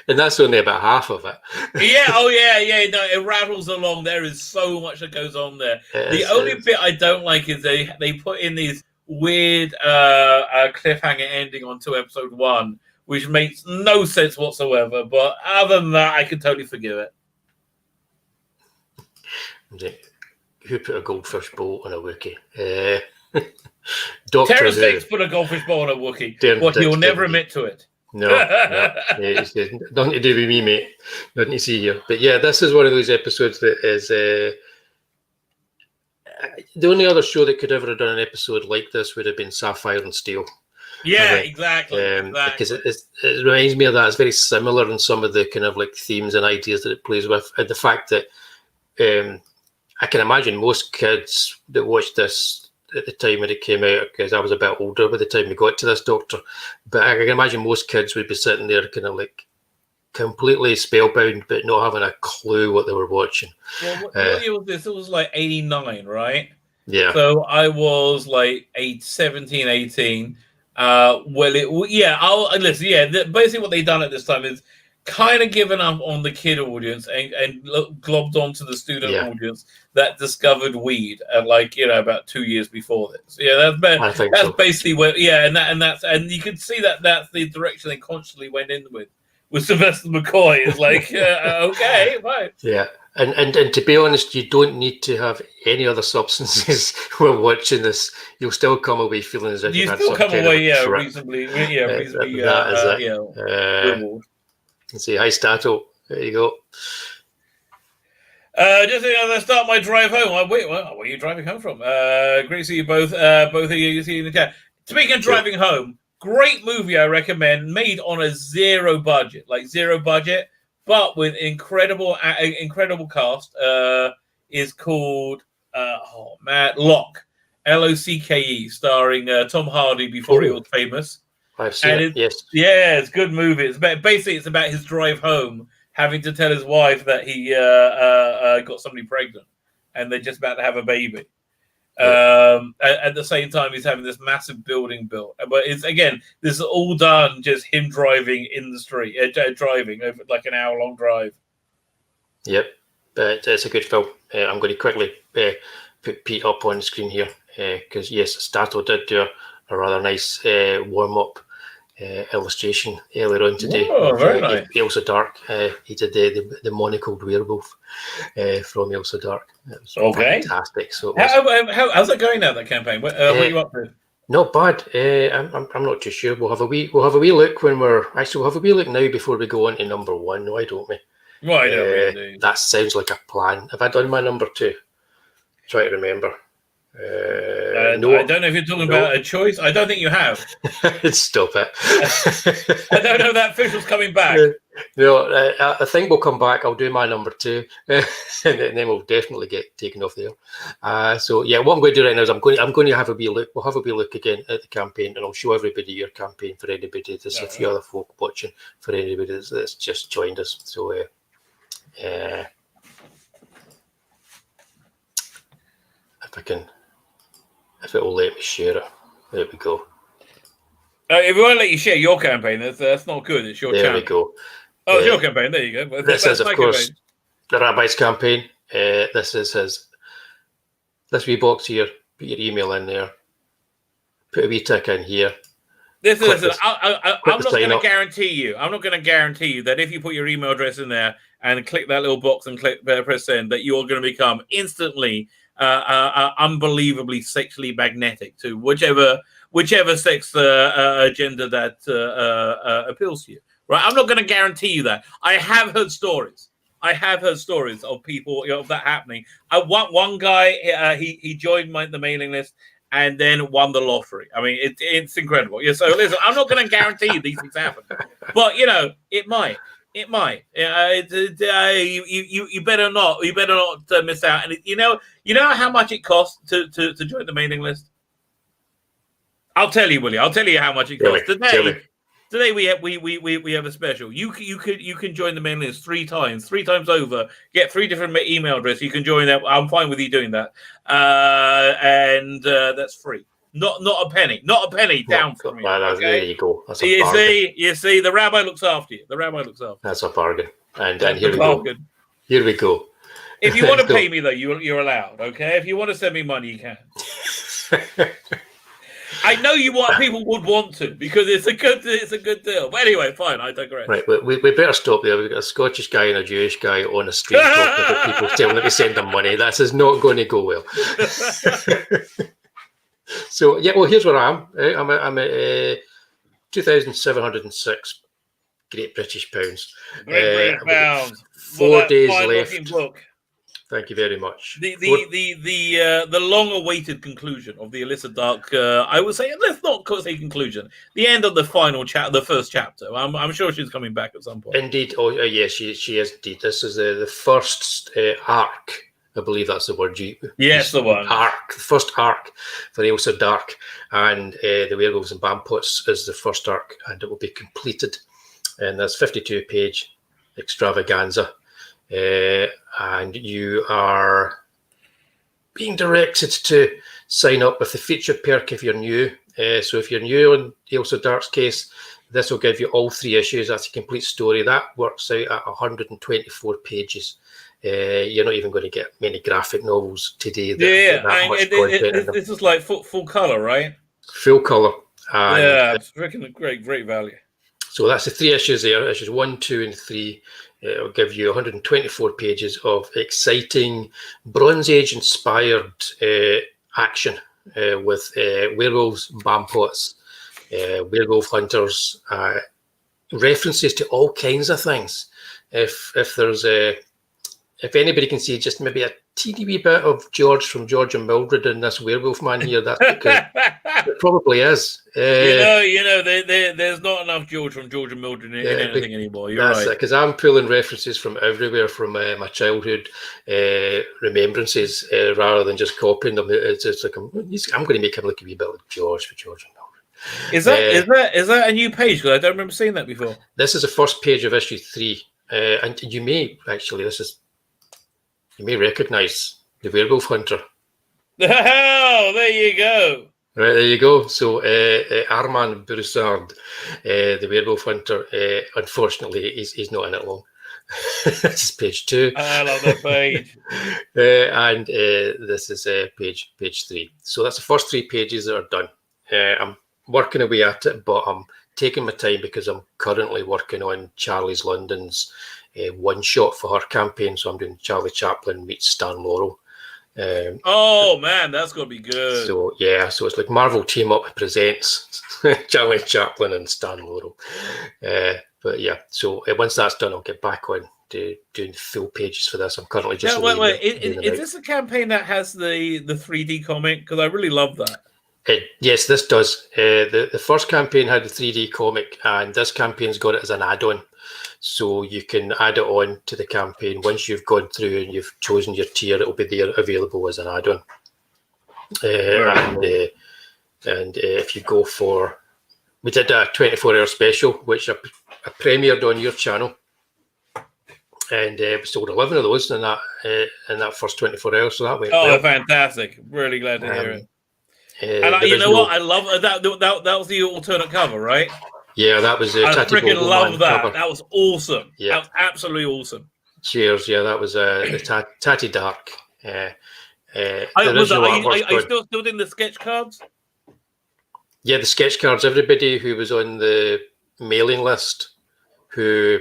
And that's only about half of it. No, it rattles along. There is so much that goes on there. The only bit I don't like is they put in these weird cliffhanger ending onto episode 1, which makes no sense whatsoever. But other than that, I can totally forgive it. Who put a goldfish bowl on a Wookiee? Terrence Dix put a goldfish bowl on a Wookiee, but he'll never admit to it. No. It's nothing to do with me, mate. Nothing to see here. But yeah, this is one of those episodes that is the only other show that could ever have done an episode like this would have been Sapphire and Steel. Yeah, think. exactly. Because it reminds me of that. It's very similar in some of the kind of like themes and ideas that it plays with, and the fact that I can imagine most kids that watched this at the time when it came out, because I was a bit older by the time we got to this, Doctor, but I can imagine most kids would be sitting there kind of like completely spellbound, but not having a clue what they were watching. Well, what year was this? It was like 89, right? Yeah. So I was like 17, 18. Basically what they done at this time is kind of given up on the kid audience and globbed onto the student audience that discovered weed about 2 years before this. Yeah, that's basically where and you can see that that's the direction they constantly went in with Sylvester McCoy. Is like okay, fine. Yeah. And to be honest, you don't need to have any other substances while watching this. You'll still come away feeling as if you had some kind of a trip. reasonably. That is it. Let's see, hi Stato. There you go. Just as I start my drive home. Wait, where are you driving home from? Great to see you both. Both of you see in the chat. Speaking of driving home, great movie I recommend. Made on a zero budget, but with incredible cast. Is called Locke, Locke, starring Tom Hardy before he was famous. I've seen it. Yes. Yeah, it's a good movie. It's about his drive home, having to tell his wife that he got somebody pregnant, and they're just about to have a baby. At the same time, he's having this massive building built. But this is all done just him driving in the street, driving over like an hour-long drive. Yep, but it's a good film. I'm going to quickly put Pete up on the screen here because yes, Stato did do a rather nice warm-up illustration earlier on today. Oh, very nice. Elsa Dark. He did the monocled werewolf from Elsa Dark. It was fantastic. So how's it going now, that campaign? What are you up to? Not bad. I'm not too sure. We'll have a wee look when we'll have a wee look now before we go on to number 1. Why don't we? Right. That sounds like a plan. Have I done my number 2? Try to remember. No, I don't know if you're talking about a choice. I don't think you have. Stop it. I don't know that official's coming back. No, I think we'll come back. I'll do my number 2, and then we'll definitely get taken off there. So yeah, what I'm going to do right now is I'm going to have a wee look. We'll have a wee look again at the campaign, and I'll show everybody your campaign for anybody. There's a few other folk watching for anybody that's just joined us. So if it will let me share it, there we go. If we won't let you share your campaign, that's not good. It's your channel. There we go. Oh, it's your campaign. There you go. This is, of course, the Rabbi's campaign. This is his. This wee box here. Put your email in there. Put a wee tick in here. I'm not going to guarantee you. I'm not going to guarantee you that if you put your email address in there and click that little box and press send, that you're going to become instantly unbelievably sexually magnetic to whichever sex agenda that appeals to you. Right? I'm not going to guarantee you that. I have heard stories of people of that happening. One guy he joined the mailing list and then won the lottery. I mean, it's incredible. Yeah. So listen, I'm not going to guarantee you these things happen, but it might. It might. You better not. You better not miss out. And you know how much it costs to join the mailing list. I'll tell you, Wullie. I'll tell you how much it costs today. We have a special. You can join the mailing list 3 times over. Get 3 different email addresses. You can join that. I'm fine with you doing that, and that's free. Not a penny down from you. Okay? There you go. That's you see, the rabbi looks after you. That's a bargain. And here we go. Here we go. If you want to pay me, though, you're allowed. Okay. If you want to send me money, you can. I know people would want to because it's a good deal. But anyway, fine. I digress. Right. We better stop there. We've got a Scottish guy and a Jewish guy on a street talking about people telling them to send them money. This is not going to go well. So yeah, well, here's where I am. I'm at 2,706 Great British pounds. Great British pounds. 4 days left. Thank you very much. The long-awaited conclusion of the Alyssa Dark. I would say, let's not say conclusion. The end of the final chapter, the first chapter. I'm sure she's coming back at some point. Indeed. Oh, yes, she is indeed. This is the first arc. I believe that's the word. Yes, the one. Arc. The first arc for Ailsa Dark, and the Werewolves and Vampots is the first arc, and it will be completed. And that's 52-page extravaganza. And you are being directed to sign up with the featured perk if you're new. So if you're new on Ailsa Dark's case, this will give you all 3 issues. That's a complete story. That works out at 124 pages. You're not even going to get many graphic novels today. This is like full color, right? Full color. Yeah, it's freaking great value. So that's the 3 issues there. Issues 1, 2, and 3. It'll give you 124 pages of exciting Bronze Age inspired action with werewolves, vampots, werewolf hunters, references to all kinds of things. If anybody can see just maybe a teeny wee bit of George from George and Mildred in this werewolf man here, that's because it probably is. There's not enough George from George and Mildred in anything anymore. You're right. Because I'm pulling references from everywhere, from my childhood remembrances, rather than just copying them. It's like I'm going to make him look a wee bit like George for George and Mildred. Is that a new page? Because I don't remember seeing that before. This is the first page of issue 3, and you may actually you may recognise the werewolf hunter. Oh, there you go. Right, there you go. So Armand Broussard, the werewolf hunter, unfortunately, he's not in it long. This is page 2. I love that page. And this is page 3. So that's the first 3 pages that are done. I'm working away at it, but I'm taking my time because I'm currently working on Charlie's London's one-shot for her campaign. So I'm doing Charlie Chaplin meets Stan Laurel. Oh man, that's gonna be good. So it's like Marvel Team Up presents Charlie Chaplin and Stan Laurel. But yeah, so once that's done, I'll get back on to doing full pages for this. I'm currently just is this a campaign that has the 3D comic? Because I really love that. Yes, this does. The first campaign had the 3D comic, and this campaign's got it as an add-on. So you can add it on to the campaign. Once you've gone through and you've chosen your tier, it'll be there available as an add-on. And if you go for... We did a 24-hour special, which I premiered on your channel. And we sold 11 of those in that first 24 hours. So that went well. Fantastic. Really glad to hear it. And you know what? I love that. That was the alternate cover, right? Yeah, that was. I freaking love that. Cover. That was awesome. Yeah. That was absolutely awesome. Cheers. Yeah, that was the Tatty Dark. Are you still doing the sketch cards? Yeah, the sketch cards. Everybody who was on the mailing list who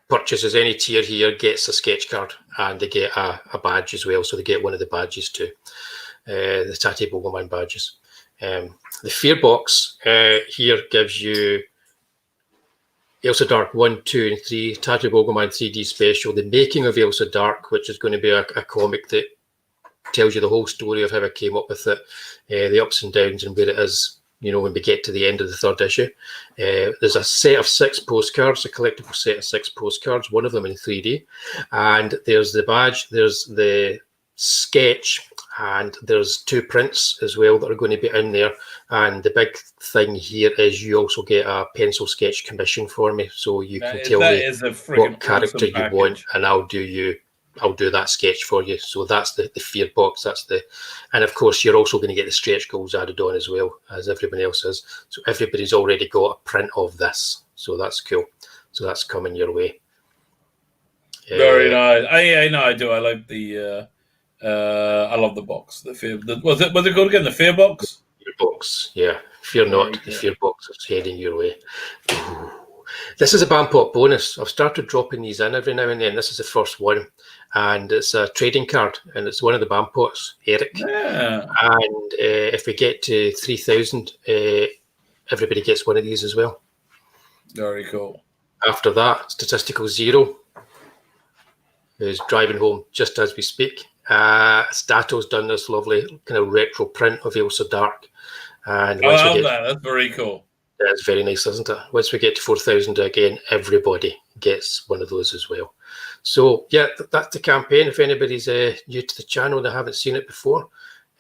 purchases any tier here gets a sketch card, and they get a badge as well. So they get one of the badges too, the Tatty Bogleman badges. The Fear Box here gives you Ailsa Dark 1, 2, and 3, Tatty Bogleman 3D special, the making of Ailsa Dark, which is going to be a comic that tells you the whole story of how I came up with it, the ups and downs, and where it is, when we get to the end of the 3rd issue. There's a set of 6 postcards, a collectible set of 6 postcards, one of them in 3D, and there's the badge, there's the sketch, and there's 2 prints as well that are going to be in there. And the big thing here is you also get a pencil sketch commission for me, so you can tell me what character you want, and I'll do that sketch for you. So that's the Fear Box. And of course you're also going to get the stretch goals added on as well, as everyone else is. So everybody's already got a print of this, so that's cool. So that's coming your way. Very nice. I do. I like the. I love the box. Was it called again? The Fear Box. Fear Box, yeah. Fear not. The Fear Box is heading your way. Ooh. This is a Bampot bonus. I've started dropping these in every now and then. This is the first one, and it's a trading card, and it's one of the Bampots, Eric. Yeah. And if we get to 3,000, everybody gets one of these as well. Very cool. After that, statistical 0. who's driving home just as we speak. Stato's done this lovely kind of retro print of Ailsa Dark. And I love that. That's very cool. That's very nice, isn't it? Once we get to 4,000 again, everybody gets one of those as well. So yeah, that's the campaign. If anybody's new to the channel and they haven't seen it before,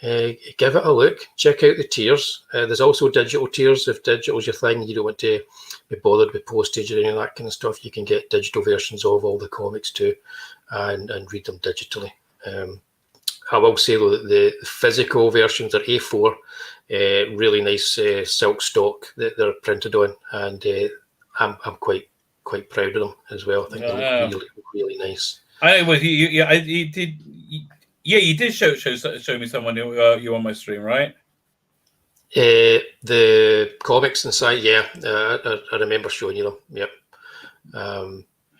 give it a look. Check out the tiers. There's also digital tiers. If digital's your thing, you don't want to be bothered with postage or any of that kind of stuff, you can get digital versions of all the comics too, and read them digitally. I will say though that the physical versions are A4, really nice silk stock that they're printed on, and I'm quite proud of them as well. I think they look really nice. I was you did. You did show me someone you on my stream, right? The comics inside, yeah, I remember showing you them. Yep.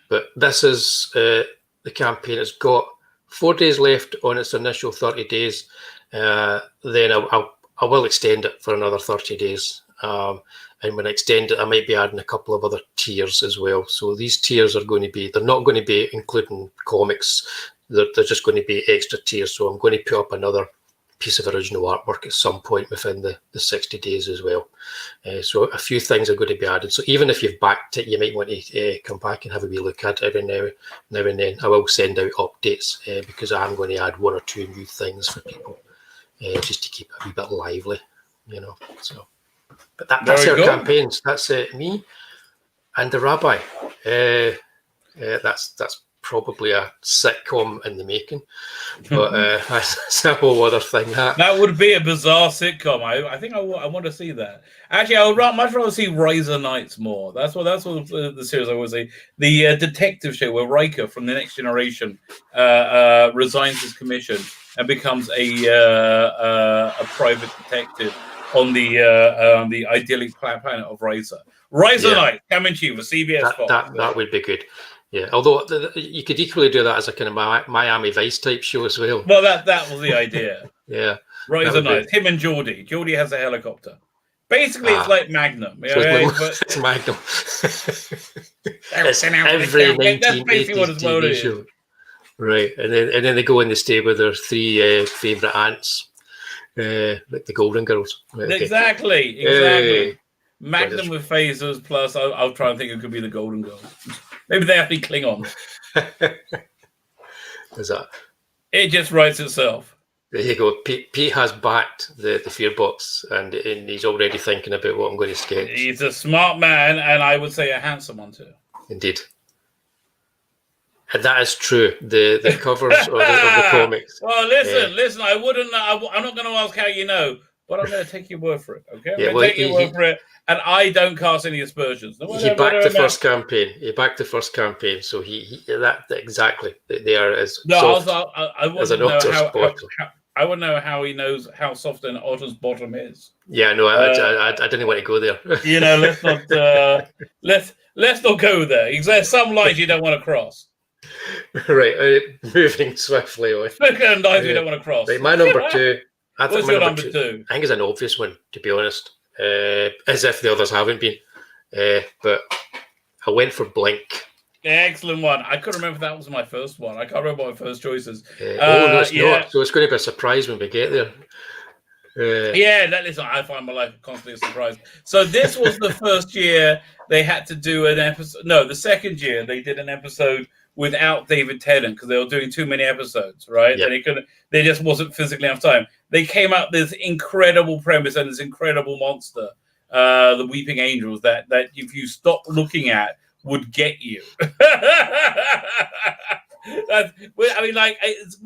But this is the campaign. It's got 4 days left on its initial 30 days. Then I will extend it for another 30 days. And when I extend it, I might be adding a couple of other tiers as well. So these tiers are going to be, they're not going to be including comics. They're just going to be extra tiers. So I'm going to put up another piece of original artwork at some point within the 60 days as well. So a few things are going to be added. So even if you've backed it, you might want to come back and have a wee look at it every now and then. I will send out updates because I'm going to add 1 or 2 new things for people just to keep it a wee bit lively, you know. So, but that's our campaigns. That's me and the Rabbi. That's probably a sitcom in the making, but that's a whole other thing. That would be a bizarre sitcom. I think I want to see that. Actually, I would much rather see Razor Knights more. That's what the series I would say. The detective show where Riker from the Next Generation resigns his commission and becomes a private detective on the idyllic planet of Razor. Razor Knight coming to you for CBS Fox. That would be good. Yeah, although you could equally do that as a kind of Miami Vice type show as well. Well, that was the idea. Yeah. Razor Knight, him and Geordie. Geordie has a helicopter. Basically, it's like Magnum. It's Magnum. It's every 1980s TV show. Right, and then they go and they stay with their 3 favourite aunts, like the Golden Girls. Right, okay. Exactly. Magnum with phasers, plus I'll try and think it could be the Golden Girls. Maybe they have to be Klingon. Is that? It just writes itself. There you go. Pete has backed the fear box, and he's already thinking about what I'm going to sketch. He's a smart man, and I would say a handsome one too. Indeed. And that is true. The covers of the comics. Well, listen. I wouldn't. I'm not going to ask how you know, but I'm going to take your word for it. Okay, I'm going to take your word for it. And I don't cast any aspersions. He backed the first campaign. He backed the first campaign, so he that exactly. They are as soft as an otter's bottom. I want to know how he knows how soft an otter's bottom is. Yeah, no, I didn't want to go there. You know, let's not go there. There's some lines you don't want to cross. Right, moving swiftly on. And lines you don't want to cross. Right, my number 2. What's your number 2? I think it's an obvious one, to be honest. As if the others haven't been, but I went for Blink. Excellent one. I couldn't remember if that was my first one. I can't remember my first choices. No, it's not. So it's going to be a surprise when we get there. Listen, I find my life constantly a surprise. So this was the first year they had to do an episode. No, the second year they did an episode without David Tennant because they were doing too many episodes, right? Yep. And there just wasn't physically enough time. They came up with this incredible premise and this incredible monster, the Weeping Angels, that if you stop looking at would get you. It's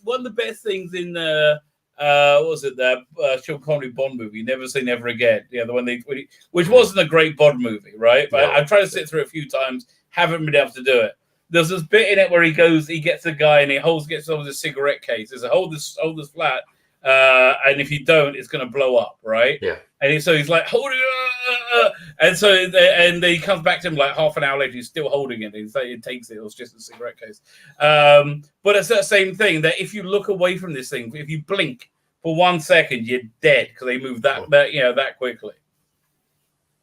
one of the best things in what was it, the Sean Connery Bond movie, Never Say Never Again. Yeah, the one which wasn't a great Bond movie, right? But I've tried to sit through it a few times, haven't been able to do it. There's this bit in it where he gets a guy and he gets over the cigarette case. He says, hold this flat, and if you don't, it's going to blow up, right? Yeah. And so he's like, hold it, and so and then he comes back to him like half an hour later. He's still holding it. He's like, it takes it. It was just a cigarette case. But it's that same thing that if you look away from this thing, if you blink for 1 second, you're dead because they move that quickly.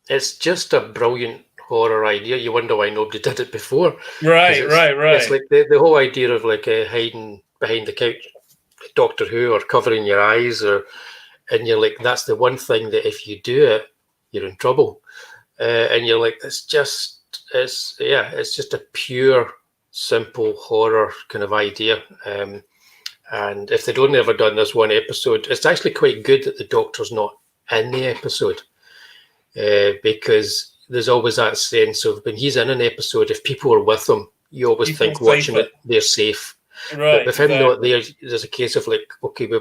It's just a brilliant horror idea. You wonder why nobody did it before. Right. It's like the whole idea of like hiding behind the couch, Doctor Who, or covering your eyes, and you're like, that's the one thing that if you do it, you're in trouble. And you're like, it's just a pure, simple horror kind of idea. And if they'd only ever done this one episode, it's actually quite good that the Doctor's not in the episode, because there's always that sense of when he's in an episode, if people are with him, you always think watching it, they're safe. Right. But with him not there, there's a case of like, okay, we're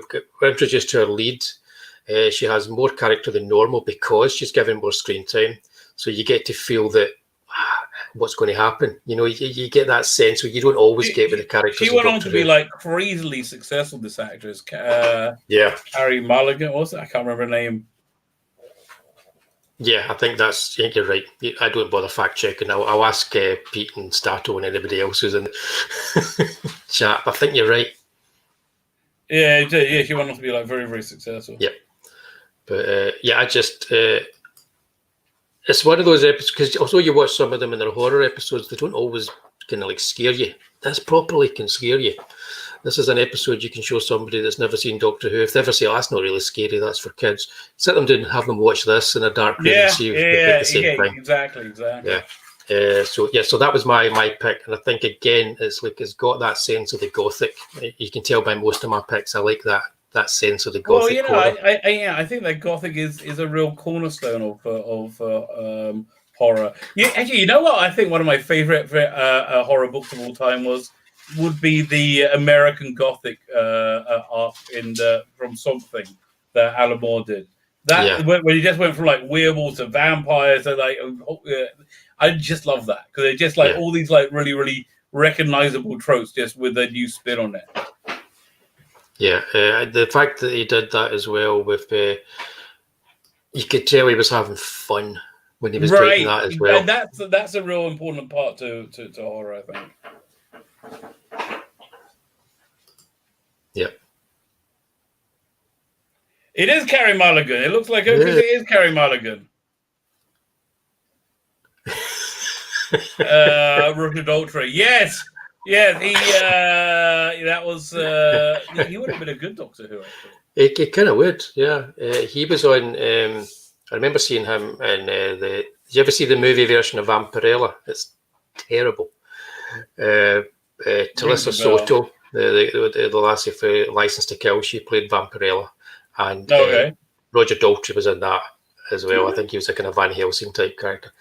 introduced to our lead. She has more character than normal because she's given more screen time. So you get to feel that what's going to happen. You know, you get that sense where you don't always get with the characters. She went on to be like crazily successful, this actress. Carrie Mulligan, was it? I can't remember her name. Yeah, I think you're right. I don't bother fact checking. I'll ask Pete and Stato and anybody else who's in the chat. But I think you're right. Yeah, she went on to be like very, very successful. Yeah, but I just it's one of those episodes, because although you watch some of them in their horror episodes, they don't always kind of like scare you. This properly can scare you. This is an episode you can show somebody that's never seen Doctor Who. If they ever say, "Oh, that's not really scary, that's for kids," sit them down and have them watch this in a dark room and see if they think the same thing. Exactly. Yeah. So that was my pick, and I think again it's got that sense of the Gothic. You can tell by most of my picks, I like that sense of the Gothic. Well, I think that Gothic is a real cornerstone of horror. Yeah, actually, you know what? I think one of my favorite horror books of all time would be the American Gothic arc from Something that Alan Moore did. When he just went from like werewolves to vampires, to like, I just love that because they're just like all these like really, really recognizable tropes, just with a new spin on it. Yeah, the fact that he did that as well with, you could tell he was having fun when he was writing that as well. And that's a real important part to horror, I think. Yeah. It is Carrie Mulligan. It looks like it is Carrie Mulligan. Rupert Daltrey. Yes. Yeah, that was he would have been a good Doctor Who, actually. He kind of would, yeah. He was on. I remember seeing him in Did you ever see the movie version of Vampirella? It's terrible. Talissa Soto, the lassie for License to Kill, she played Vampirella, and Roger Daltrey was in that as well. I think he was a kind of Van Helsing type character.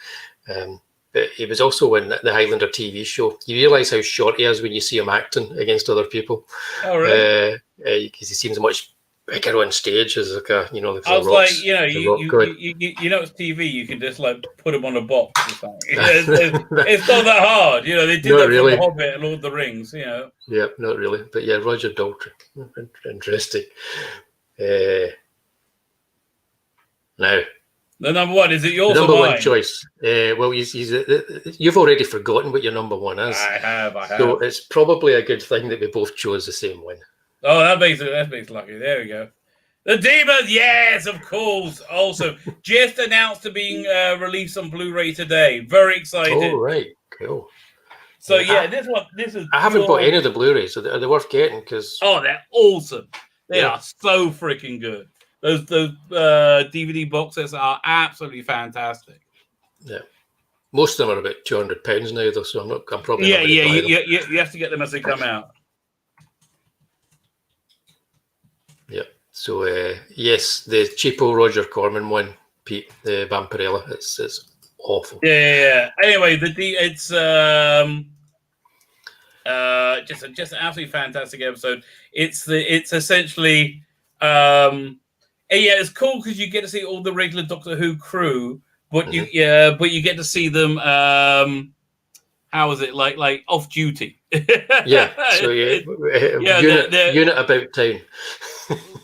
But he was also in the Highlander TV show. You realise how short he is when you see him acting against other people. Oh, really? Because he seems much bigger on stage as like a, like I was like, you know, it's TV. You can just like put him on a box or something. It's not that hard. They did that really. For The Hobbit and Lord of the Rings. Yeah, not really. But yeah, Roger Daltrey. Interesting. Now. The number one, is it yours number or mine? One choice. Well, you've already forgotten what your number one is. I have. So it's probably a good thing that we both chose the same one. Oh, that makes lucky. There we go. The Demons, yes, of course. Also, just announced to being released on Blu-ray today. Very excited. Oh, right. Cool. So this is. I haven't bought any of the Blu-rays. So are they worth getting? Oh, they're awesome. They are so freaking good. Those DVD box sets are absolutely fantastic. Yeah, most of them are about £200 now, though. So I'm probably not you have to get them as they come out. Yeah. So yes, the cheapo Roger Corman one, Pete, the Vampirella, it's awful. Yeah. Anyway, it's just an absolutely fantastic episode. It's essentially. It's cool because you get to see all the regular Doctor Who crew, but you get to see them. How is it like off duty? Yeah. So unit about town.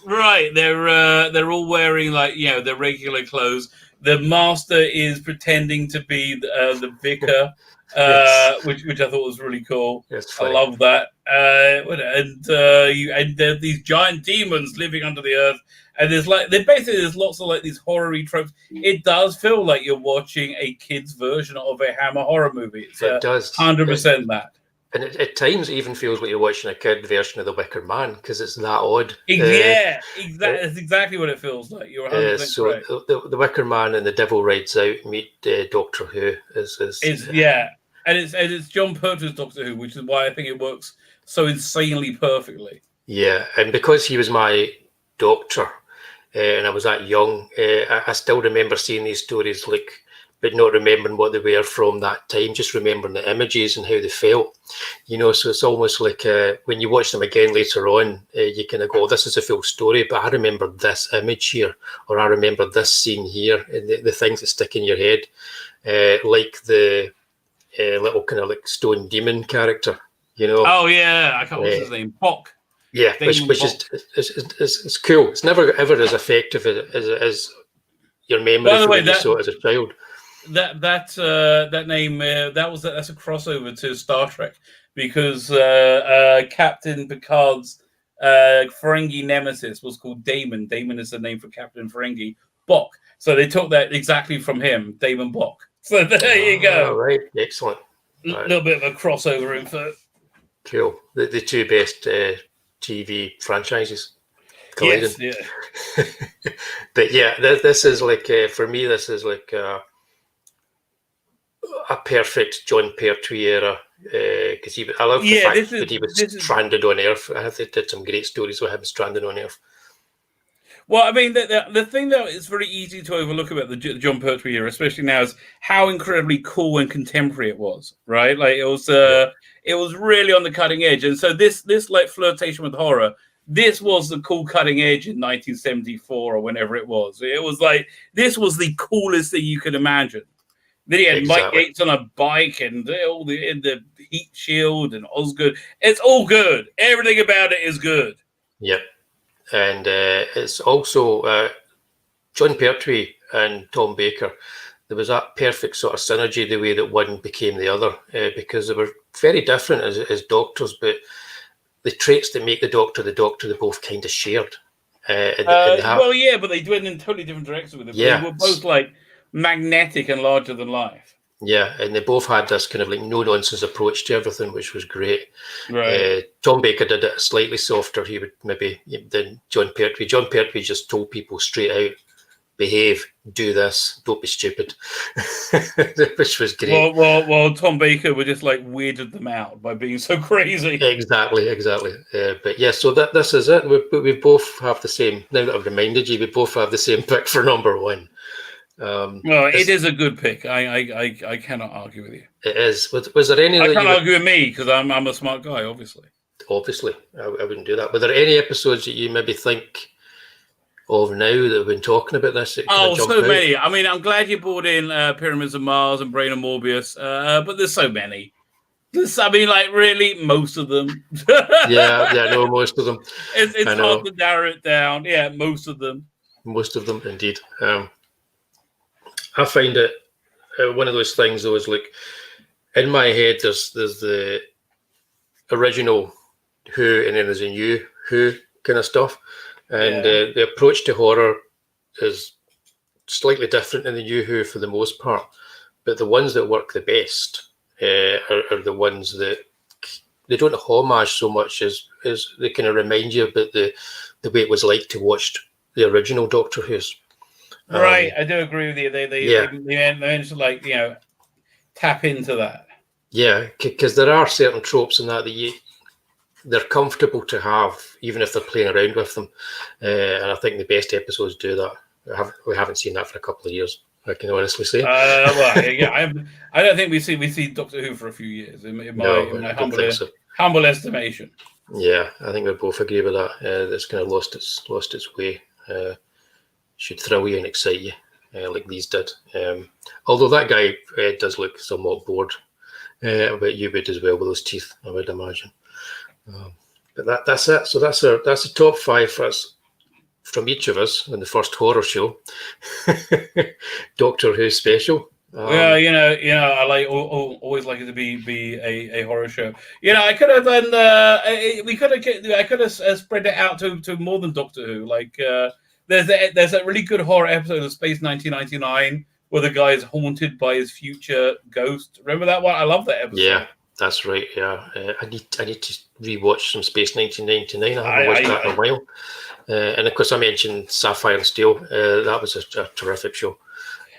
Right, they're all wearing like their regular clothes. The master is pretending to be the vicar, Yes, which I thought was really cool. it's I funny. love that. And there are these giant demons living under the earth, and there's lots of like these horror-y tropes. It does feel like you're watching a kid's version of a Hammer horror movie. It's It does. 100% that. And at times it even feels like you're watching a kid version of The Wicker Man because it's that odd. Yeah, exactly. That's exactly what it feels like. You're 100% So correct. the Wicker Man and The Devil Rides Out meet Doctor Who. And it's John Pertwee's Doctor Who, which is why I think it works so insanely perfectly. Yeah, and because he was my doctor, and I was that young, I still remember seeing these stories, but not remembering what they were from that time, just remembering the images and how they felt. So it's almost like when you watch them again later on, you kind of go, this is a full story, but I remember this image here, or I remember this scene here, and the things that stick in your head, like the little kind of like stone demon character, Oh yeah, I can't what's his name? Bok. Yeah, which is cool. It's never ever as effective as your memory from when you saw it as a child. That name that's a crossover to Star Trek because Captain Picard's Ferengi nemesis was called Damon. Damon is the name for Captain Ferengi. Bok. So they took that exactly from him, Damon Bok. So there you go. Right, excellent. A little bit of a crossover info. Cool. The two best TV franchises colliding. Yes, yeah. But yeah, this is like for me. This is like a perfect John Pertwee era because I love the fact that he was stranded on Earth. I think they did some great stories with him stranded on Earth. Well, I mean, the thing that is very easy to overlook about the John Pertwee era, especially now, is how incredibly cool and contemporary it was. Right, like it was really on the cutting edge, and so this like flirtation with horror. This was the cool cutting edge in 1974 or whenever it was. It was like this was the coolest thing you could imagine. Then he had Mike Yates on a bike and all the heat shield and Osgood. It's all good. Everything about it is good. Yep. And it's also John Pertwee and Tom Baker. There was that perfect sort of synergy, the way that one became the other, because they were very different as doctors, but the traits that make the doctor, they both kind of shared. Well, yeah, but they went in totally different directions with it. Yeah. They were both like magnetic and larger than life. Yeah, and they both had this kind of like no-nonsense approach to everything, which was great. Right. Tom Baker did it slightly softer. He would maybe than John Pertwee. John Pertwee just told people straight out, behave, do this, don't be stupid, which was great. Well, Tom Baker would just like weirded them out by being so crazy. Exactly. But yeah, so this is it. We both have the same. Now that I've reminded you, we both have the same pick for number one. Well, it is a good pick. I cannot argue with you. It is. Was there any? I can't argue with me because I'm a smart guy, obviously. Obviously, I wouldn't do that. Were there any episodes that you maybe think of now that have been talking about this? So many. I mean, I'm glad you brought in Pyramids of Mars and Brain of Morbius, but there's so many. Really, most of them. No, most of them. It's hard to narrow it down. Yeah, most of them. Most of them, indeed. I find it one of those things, though, is like in my head, there's the original Who, and then there's a new Who kind of stuff. And the approach to horror is slightly different in the new Who for the most part. But the ones that work the best are the ones that they don't homage so much as they kind of remind you about the way it was like to watch the original Doctor Who's. Right, I do agree with you. They managed to tap into that. Yeah, because there are certain tropes in that they're comfortable to have, even if they're playing around with them. And I think the best episodes do that. We haven't seen that for a couple of years, I can honestly say. I don't think we see Doctor Who for a few years, in my humble estimation. Yeah, I think we both agree with that. It's kind of lost its way. Should thrill you and excite you, like these did. Although that guy does look somewhat bored, but you would as well with those teeth, I would imagine. But that's it. So that's the top five for us. from each of us in the first horror show, Doctor Who special. Well, I always like it to be a horror show. I could have done. I could have spread it out to more than Doctor Who. Like, there's a really good horror episode of Space 1999 where the guy is haunted by his future ghost. Remember that one? I love that episode. Yeah, that's right. Yeah, I need to rewatch some Space 1999. I haven't watched that in a while. And of course, I mentioned Sapphire Steel. That was a terrific show.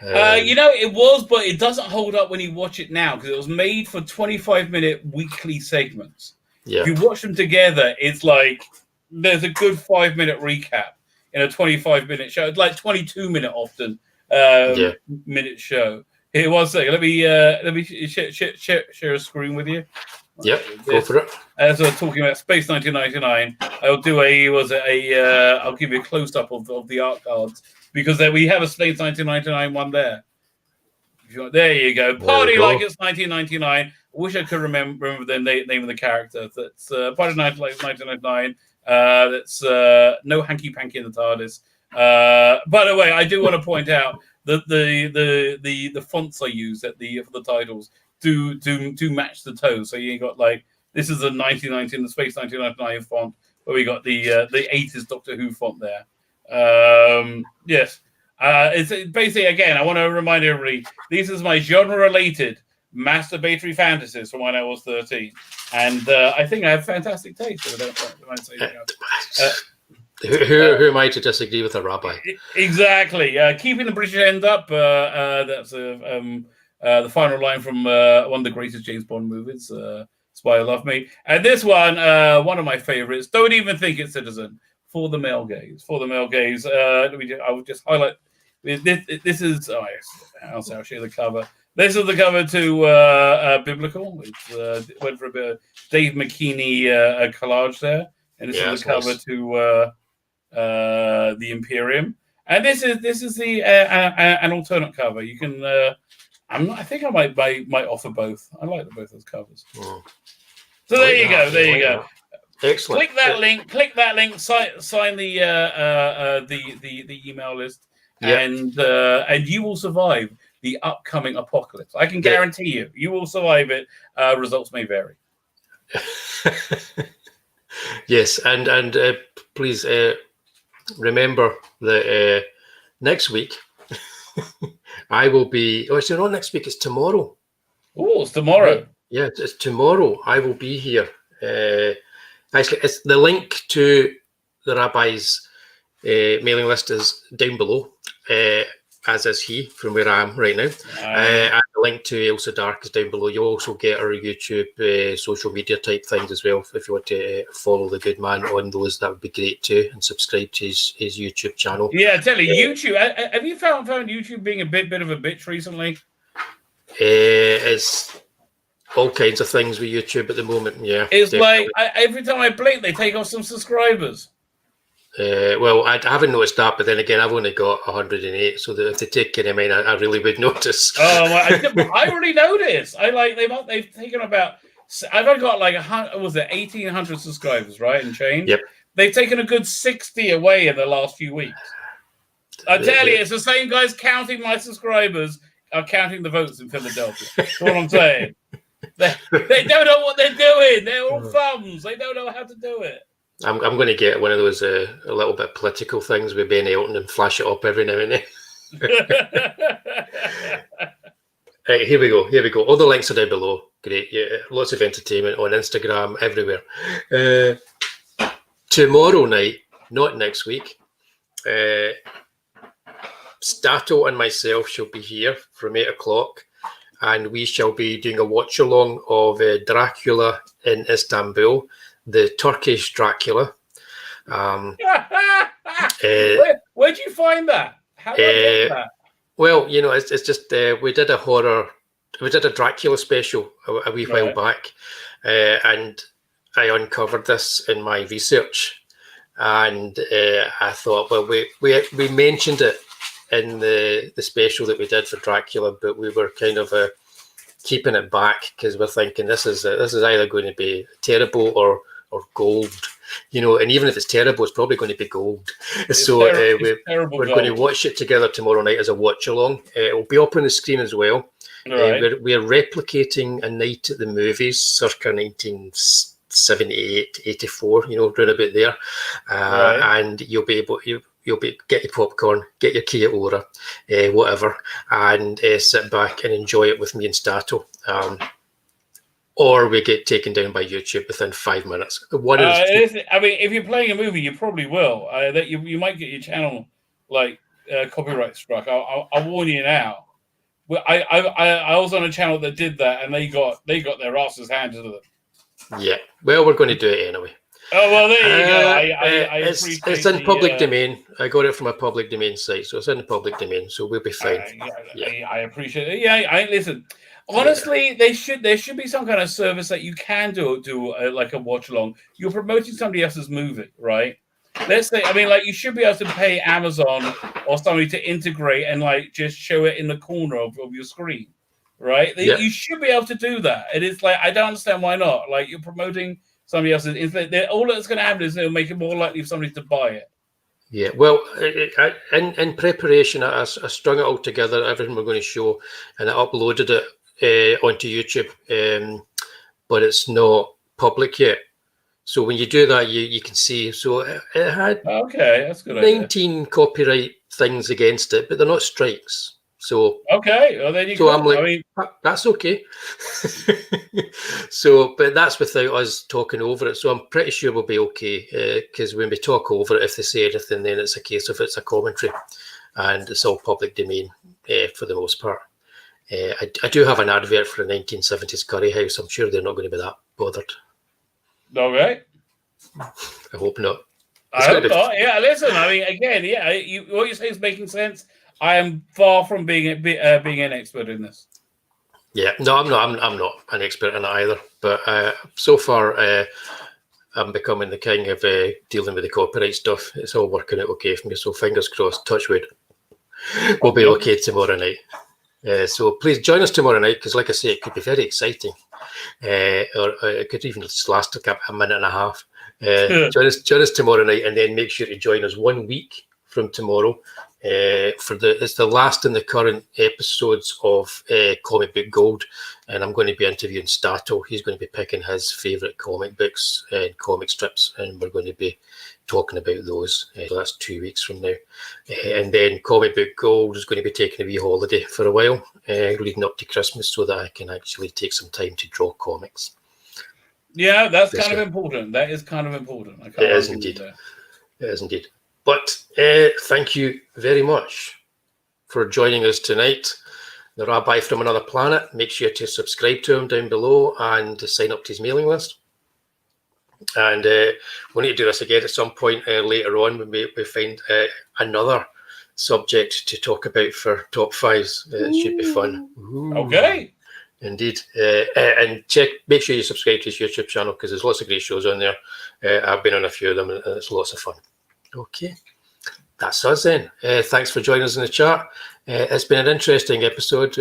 It was, but it doesn't hold up when you watch it now because it was made for 25-minute weekly segments. Yeah. If you watch them together, it's like there's a good 5-minute recap in a 25-minute show. It's like 22-minute often minute show. Here, one second. Let me share a screen with you. Yep, go for it. As I was talking about Space 1999, I'll give you a close up of the art cards because we have a Space 1999 one there. There you go. Party like it's 1999. I wish I could remember the name of the character. That's Party like 1999. That's no hanky panky in the TARDIS. By the way, I do want to point out that the fonts I use for the titles do match the toes. So you got like this is the 1919, the Space 1999 font, where we got the 80s Doctor Who font there. Yes, it's basically, again, I want to remind everybody, this is my genre-related masturbatory fantasies from when I was 13, and I think I have fantastic taste. Who am I to disagree with a rabbi? Exactly. Keeping the British end up. That's the final line from one of the greatest James Bond movies, Spy Who Loved Me. And this one of my favorites. Don't even think it's Citizen. For the male gaze. For the male gaze. I will just highlight. This is. Oh yes. I'll show you the cover. This is the cover to Biblical. It went for a bit of Dave McKeany collage there, and this is the cover nice. To the Imperium. And this is the an alternate cover. You can. I think I might offer both. I like both those covers. Oh. So there you go. There you go. Excellent. Click that link. Sign the email list, and you will survive the upcoming apocalypse. I can guarantee you will survive it. Results may vary. Yes, and please remember that next week I will be. Oh, it's not next week. It's tomorrow. Oh, it's tomorrow. Yeah, it's tomorrow. I will be here. Actually, it's the link to the rabbi's mailing list is down below, as is he from where I am right now. And the link to Elsa Dark is down below. You'll also get our YouTube social media type things as well. If you want to follow the good man on those, that would be great too. And subscribe to his YouTube channel. Yeah, tell you, YouTube. Have you found YouTube being a bit of a bitch recently? It's all kinds of things with YouTube at the moment. Yeah, it's definitely. Like every time I blink, they take off some subscribers. Well, I haven't noticed that, but then again, I've only got 108, so that if they take any of mine, I really would notice. Oh, well, I already noticed. They've taken about. I've only got like 1,800 subscribers, right, and change. Yep. They've taken a good 60 away in the last few weeks. I tell you, it's the same guys counting my subscribers are counting the votes in Philadelphia. That's what I'm saying. They don't know what they're doing. They're all thumbs. They don't know how to do it. I'm going to get one of those a little bit political things with Ben Elton and flash it up every now and then. Right, here we go. All the links are down below. Great. Yeah, lots of entertainment on Instagram, everywhere. Tomorrow night, not next week, Stato and myself shall be here from 8 o'clock. And we shall be doing a watch along of Dracula in Istanbul, the Turkish Dracula. Where'd you find that? How did I get that? Well, it's just we did a Dracula special a wee while back, and I uncovered this in my research, and I thought, well, we mentioned it in the special that we did for Dracula, but we were kind of keeping it back because we're thinking this is either going to be terrible or gold, you know, and even if it's terrible, it's probably going to be gold. It's So terrible we're gold. going to watch it together tomorrow night as a watch along. It will be up on the screen as well. Right. We're replicating A Night at the Movies, circa 1978, 84, you know, round about there. Right. And you'll be able you'll be get your popcorn, get your Kia Ora, whatever, and sit back and enjoy it with me and Stato. Or we get taken down by YouTube within 5 minutes. I mean, if you're playing a movie, you probably will. That you might get your channel like copyright struck. I'll warn you now. Well, I was on a channel that did that, and they got their asses handed to them. Yeah. Well, we're going to do it anyway. Oh well, there you go. It's in public domain. I got it from a public domain site, so it's in the public domain, so we'll be fine. I appreciate it. Yeah, listen. Honestly, there should be some kind of service that you can do like a watch along. You're promoting somebody else's movie, right? Let's say, I mean, like you should be able to pay Amazon or somebody to integrate and like just show it in the corner of your screen, right? Yeah. You should be able to do that. And it's like I don't understand why not. Like you're promoting somebody else's. All that's going to happen is it'll make it more likely for somebody to buy it. Yeah, well, in preparation, I strung it all together, everything we're going to show, and I uploaded it onto YouTube, but it's not public yet. So when you do that, you can see. So it had that's good. 19 copyright things against it, but they're not strikes. So okay, well then you. So I'm like, I mean, that's okay. So, but that's without us talking over it. So I'm pretty sure we'll be okay because when we talk over it, if they say anything, then it's a case of it's a commentary, and it's all public domain for the most part. I do have an advert for a 1970s curry house. I'm sure they're not going to be that bothered. Okay. I hope not. I hope not. Yeah, listen. I mean, again, what you say is making sense. I am far from being an expert in this. Yeah, no, I'm not an expert in it either. But so far, I'm becoming the king of dealing with the copyright stuff. It's all working out okay for me. So fingers crossed, touch wood. We'll be okay tomorrow night. So please join us tomorrow night because, like I say, it could be very exciting, or it could even just last a minute and a half. Join us tomorrow night, and then make sure to join us 1 week from tomorrow. It's the last in the current episodes of Comic Book Gold, and I'm going to be interviewing Stato. He's going to be picking his favourite comic books and comic strips, and we're going to be talking about those. So that's 2 weeks from now, and then Comic Book Gold is going to be taking a wee holiday for a while, leading up to Christmas, so that I can actually take some time to draw comics. Yeah, that's kind of important. That is kind of important. It is indeed. It is indeed. But thank you very much for joining us tonight. The Rabbi from Another Planet. Make sure to subscribe to him down below and to sign up to his mailing list. And we need to do this again at some point later on when we find another subject to talk about for top fives. It should be fun. Ooh. Okay. Indeed. And make sure you subscribe to his YouTube channel because there's lots of great shows on there. I've been on a few of them and it's lots of fun. Okay, that's us then. Thanks for joining us in the chat. It's been an interesting episode.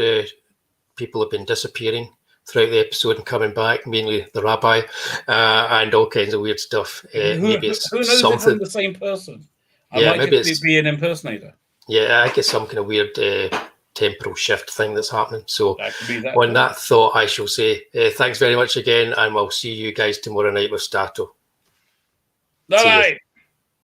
People have been disappearing throughout the episode and coming back, mainly the Rabbi, and all kinds of weird stuff. Maybe it's who knows something. If I'm the same person. I might maybe just be an impersonator. Yeah, I guess some kind of weird temporal shift thing that's happening. So on that thought, I shall say thanks very much again, and we'll see you guys tomorrow night with Stato. Bye.